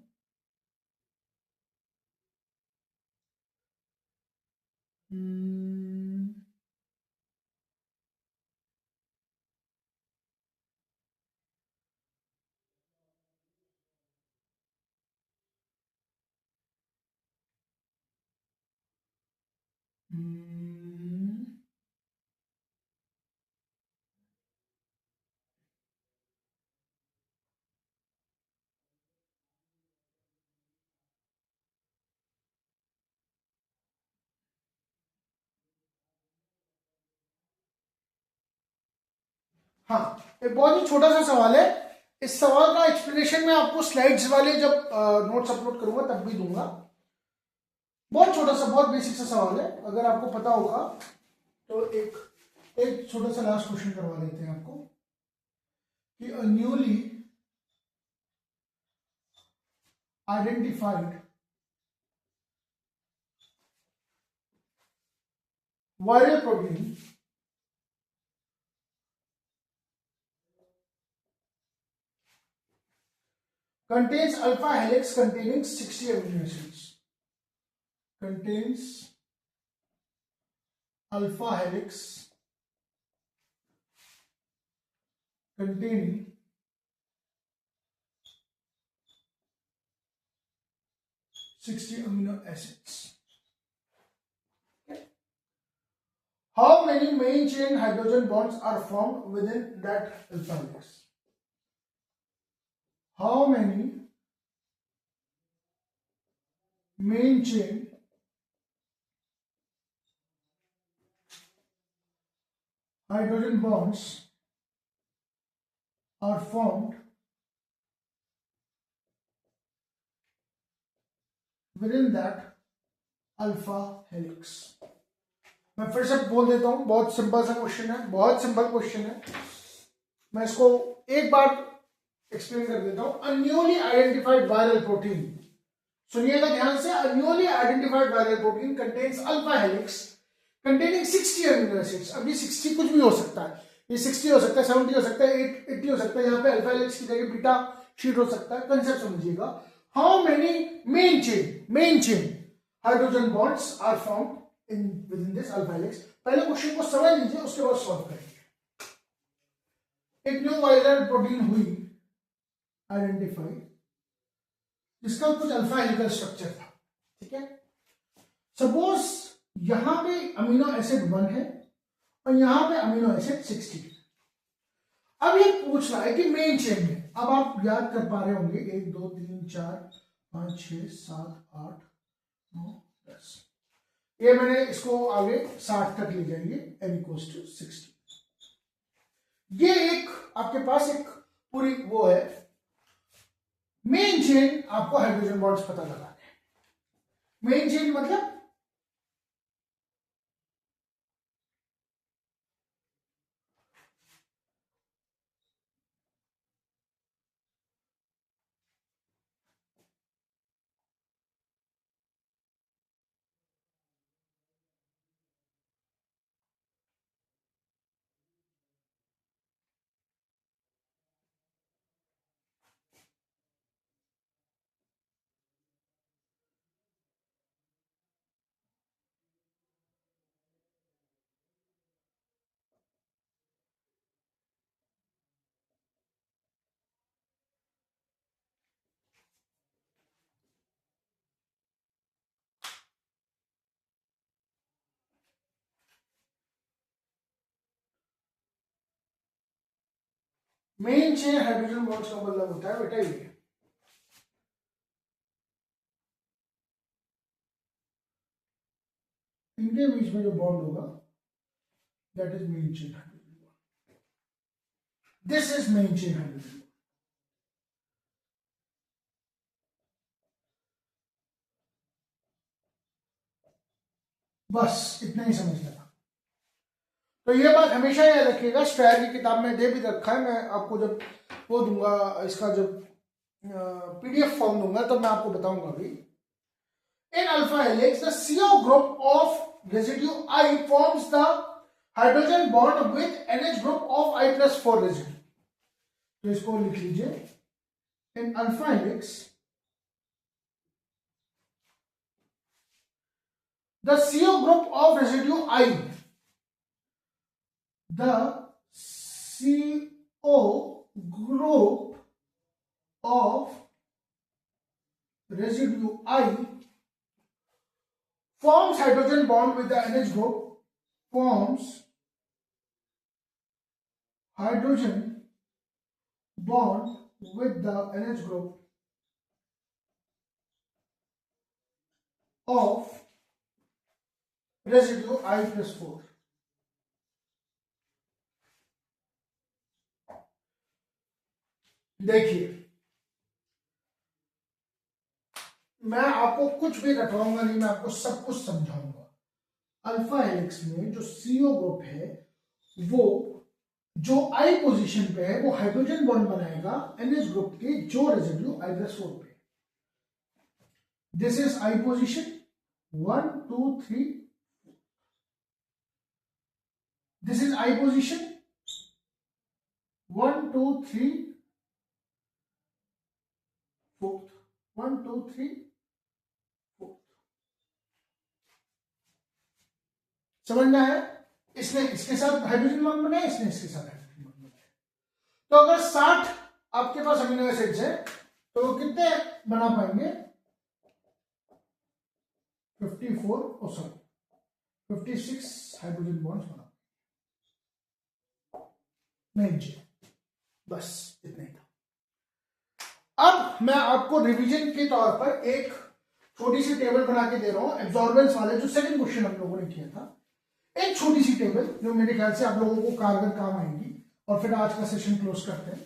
हाँ, एक बहुत ही छोटा सा सवाल है। इस सवाल का एक्सप्लेनेशन मैं आपको स्लाइड्स वाले जब नोट्स अपलोड करूंगा तब भी दूंगा। बहुत छोटा सा, बहुत बेसिक सा सवाल है, अगर आपको पता होगा तो एक छोटा सा लास्ट क्वेश्चन करवा देते हैं आपको कि a newly identified viral protein contains alpha helix containing 60 amino acids. Contains alpha helix containing 60 amino acids. How many main chain hydrogen bonds are formed within that alpha helix? How many main chain hydrogen bonds are formed within that alpha helix? मैं फिर से बोल देता हूं, बहुत simple सा question है, बहुत सिंपल क्वेश्चन है। मैं इसको एक बार एक्सप्लेन कर देता हूं। A newly identified viral protein, सुनिएगा ध्यान से, a newly identified viral protein contains alpha helix containing 60 amino acids. अब ये 60 कुछ भी हो सकता है, ये 60 हो सकता है, 70 हो सकता है, 80 हो सकता है, यहाँ पे अल्फा हेलिक्स की जगह बीटा शीट हो सकता है। कंसेप्ट समझिएगा। How many main chain hydrogen bonds are formed in within this alpha helix. पहले क्वेश्चन को समझ लीजिए, उसके बाद सॉल्व करेंगे। एक न्यू वायरल प्रोटीन हुई आइडेंटिफाई, जिसका कुछ अल्फा हेलिकल स्ट्रक्चर था, ठीक है। सपोज यहां पे अमीनो एसिड 1 है और यहां पे अमीनो एसिड 60 है। अब ये पूछ रहा है कि मेन चेन में, अब आप याद कर पा रहे होंगे 1 2 3 4 5 6 7 8 9 10, ये मैंने इसको आगे 60 तक ले जाएंगे, n इक्वल्स टू 60। ये एक आपके पास एक पूरी वो है मेन चेन। आपको हाइड्रोजन बॉन्ड्स पता लगाने हैं। मेन चेन मतलब मेन चेन हाइड्रोजन बॉन्ड्स का मतलब होता है बेटा ये, इनके बीच में जो बॉन्ड होगा that is main chain hydrogen bond. This is main chain hydrogen bond. बस इतना ही समझ लेना। तो ये बात हमेशा याद रखिएगा, स्ट्रैर की किताब में दे भी रखा है, मैं आपको जब वो दूंगा, इसका जब पीडीएफ फॉर्म दूंगा तो मैं आपको बताऊंगा अभी। In alpha helix, the CO group of residue I forms the hydrogen bond with NH group of I plus 4 residue. तो इसको लिख लीजिए, in alpha helix the CO group of residue I, the CO group of residue I forms hydrogen bond with the NH group, forms hydrogen bond with the NH group of residue I plus 4. देखिए, मैं आपको कुछ भी रटवाऊंगा नहीं, मैं आपको सब कुछ समझाऊंगा। अल्फा हेलिक्स में जो सीओ ग्रुप है वो जो आई पोजीशन पे है वो हाइड्रोजन बॉन्ड बनाएगा एनएच ग्रुप के जो रेजिड्यू आई प्लस 4 पे। This is I position 1 2 3, this is I position 1 2 3 4, 1 2 3 4। समझना है? इसने इसके साथ हाइड्रोजन बॉन्ड बनाया, इसने इसके साथ हाइड्रोजन बॉन्ड बनाया। तो अगर 60 आपके पास अमीनो एसिड्स है तो कितने बना पाएंगे? 54 सॉरी 56 हाइड्रोजन बॉन्ड्स बना मेन चेन। बस इतना ही था। अब मैं आपको रिवीजन के तौर पर एक छोटी सी टेबल बना के दे रहा हूं, एब्जॉर्बेंस वाले जो सेकंड क्वेश्चन हम लोगों ने किया था। एक छोटी सी टेबल जो मेरे ख्याल से आप लोगों को कारगर काम आएगी, और फिर आज का सेशन क्लोज करते हैं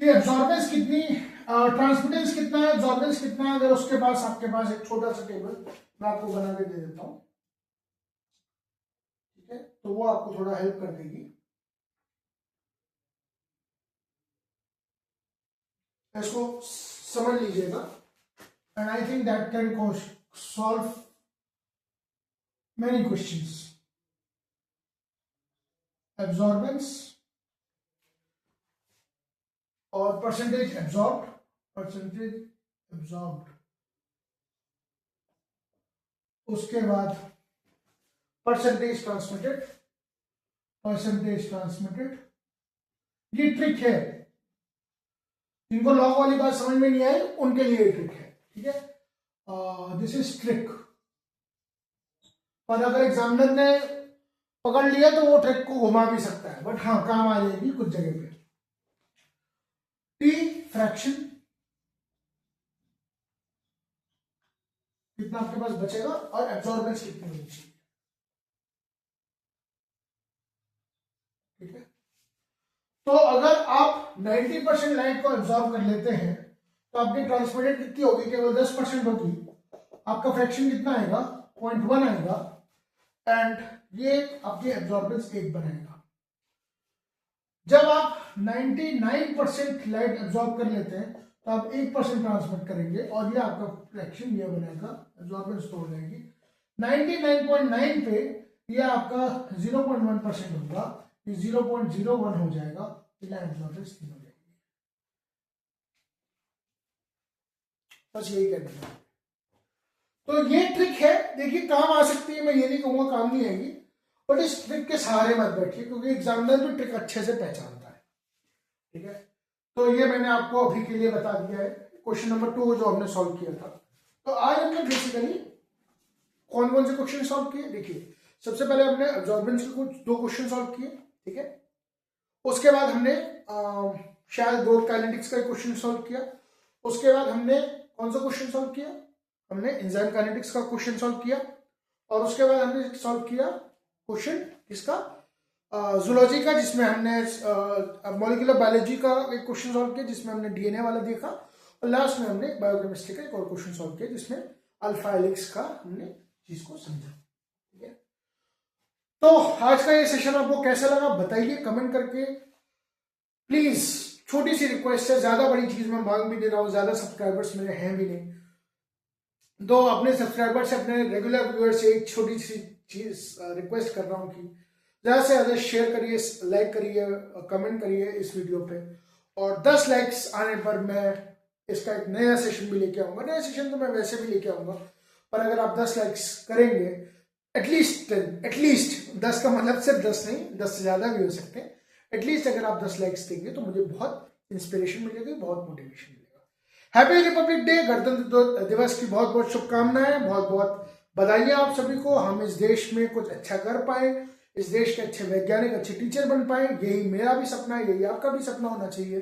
कि एब्जॉर्बेंस कितनी, ट्रांसमिटेंस कितना है, एब्जॉर्बेंस कितना है। अगर उसके पास आपके पास एक छोटा सा टेबल मैं आपको बना के दे देता हूं, ठीक है, तो वो आपको थोड़ा हेल्प कर देगी। इसको समझ लीजिएगा, and I think that can solve many questions. Absorbance और percentage absorbed, उसके बाद percentage transmitted। ये ट्रिक है, जिनको लॉग वाली बात समझ में नहीं आई उनके लिए ट्रिक है, ठीक है। This is trick. पर अगर एग्जामिनर ने पकड़ लिया तो वो ट्रिक को घुमा भी सकता है, बट हाँ काम आ जाएगी कुछ जगह पे। टी फ्रैक्शन कितना आपके पास बचेगा और एब्जॉर्बेंस कितनी होनी चाहिए, ठीक है। तो अगर आप 90% लाइट को एब्जॉर्ब कर लेते हैं तो आपकी ट्रांसमिटेड कितनी होगी, केवल 10% होगी। आपका फ्रैक्शन कितना आएगा, 0.1 आएगा, एंड ये आपकी एब्जॉर्बेंस 1 बनाएगा। जब आप 99% लाइट एब्जॉर्ब कर लेते हैं तो आप 1% ट्रांसमिट करेंगे और ये आपका फ्रैक्शन ये बनेगा, एब्जॉर्बेंस तोड़ जाएगी। 99.9 पे ये आपका 0.1% होगा, ये 0.01 हो जाएगा, एब्जॉर्बेंस 3 हो जाएगी। बस यही कहना है। तो ये ट्रिक है, देखिए काम आ सकती है, मैं ये नहीं कहूंगा काम नहीं आएगी, बट इस ट्रिक के सहारे मत बैठिए क्योंकि एग्जामिनर भी ट्रिक अच्छे से पहचानता है, ठीक है। तो ये मैंने आपको अभी के लिए बता दिया है क्वेश्चन नंबर 2 जो हमने सॉल्व किया था। तो आज हमने बेसिकली कौन कौन से क्वेश्चन सॉल्व किए, देखिए सबसे पहले हमने एब्जॉर्बेंस के कुछ 2 क्वेश्चन सॉल्व किए, ठीक है। उसके बाद हमने शायद ग्रोथ काइनेटिक्स का क्वेश्चन सॉल्व किया। उसके बाद हमने कौन सा क्वेश्चन सॉल्व किया, हमने एंजाइम काइनेटिक्स का क्वेश्चन सॉल्व किया। और उसके बाद हमने सॉल्व किया क्वेश्चन किसका, जूलॉजी का, जिसमें हमने मॉलिक्यूलर बायोलॉजी का एक क्वेश्चन सॉल्व किया जिसमें हमने डीएनए वाला देखा। और लास्ट में हमने बायोकेमिस्ट्री का एक और क्वेश्चन सॉल्व किया जिसमें अल्फा हेलिक्स का हमने चीज को समझा, ठीक है। तो आज का ये सेशन आपको कैसा लगा बताइए कमेंट करके। प्लीज छोटी सी रिक्वेस्ट है, ज्यादा बड़ी चीज मैं मांग भी दे रहा हूँ, ज्यादा सब्सक्राइबर्स मेरे हैं भी नहीं, दो अपने सब्सक्राइबर से, अपने रेगुलर व्यूअर से एक छोटी सी चीज रिक्वेस्ट कर रहा हूँ कि ज्यादा से ज्यादा शेयर करिए, लाइक करिए, कमेंट करिए इस वीडियो पे। और 10 लाइक्स आने पर मैं इसका एक नया सेशन भी लेके आऊंगा। नया सेशन तो मैं वैसे भी लेके आऊंगा, पर अगर आप 10 लाइक्स करेंगे, एटलीस्ट 10 का मतलब सिर्फ 10 नहीं, 10 से ज्यादा भी हो सकते हैं, एटलीस्ट अगर आप 10 लाइक्स देंगे तो मुझे बहुत इंस्पिरेशन मिलेगी, बहुत मोटिवेशन मिलेगा। हैप्पी रिपब्लिक डे, गणतंत्र दिवस की बहुत बहुत शुभकामनाएं, बहुत बहुत बधाइयां आप सभी को। हम इस देश में कुछ अच्छा कर पाए, इस देश के अच्छे वैज्ञानिक, अच्छे टीचर बन पाए, यही मेरा भी सपना है, यही आपका भी सपना होना चाहिए।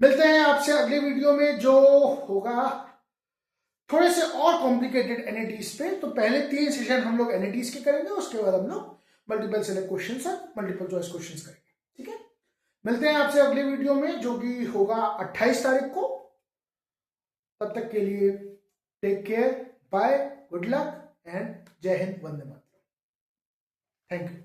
मिलते हैं आपसे अगले वीडियो में जो होगा थोड़े से और कॉम्प्लिकेटेड एनएटीज पे। तो पहले 3 सेशन हम लोग एनएटीज के करेंगे, उसके बाद हम लोग मल्टीपल सेलेक्ट क्वेश्चंस और मल्टीपल चॉइस क्वेश्चंस करेंगे, ठीक है। मिलते हैं आपसे अगले वीडियो में जो कि होगा 28 तारीख को। तब तक के लिए take care, bye, good luck and जय हिंद, वंदे मातरम। Thank you.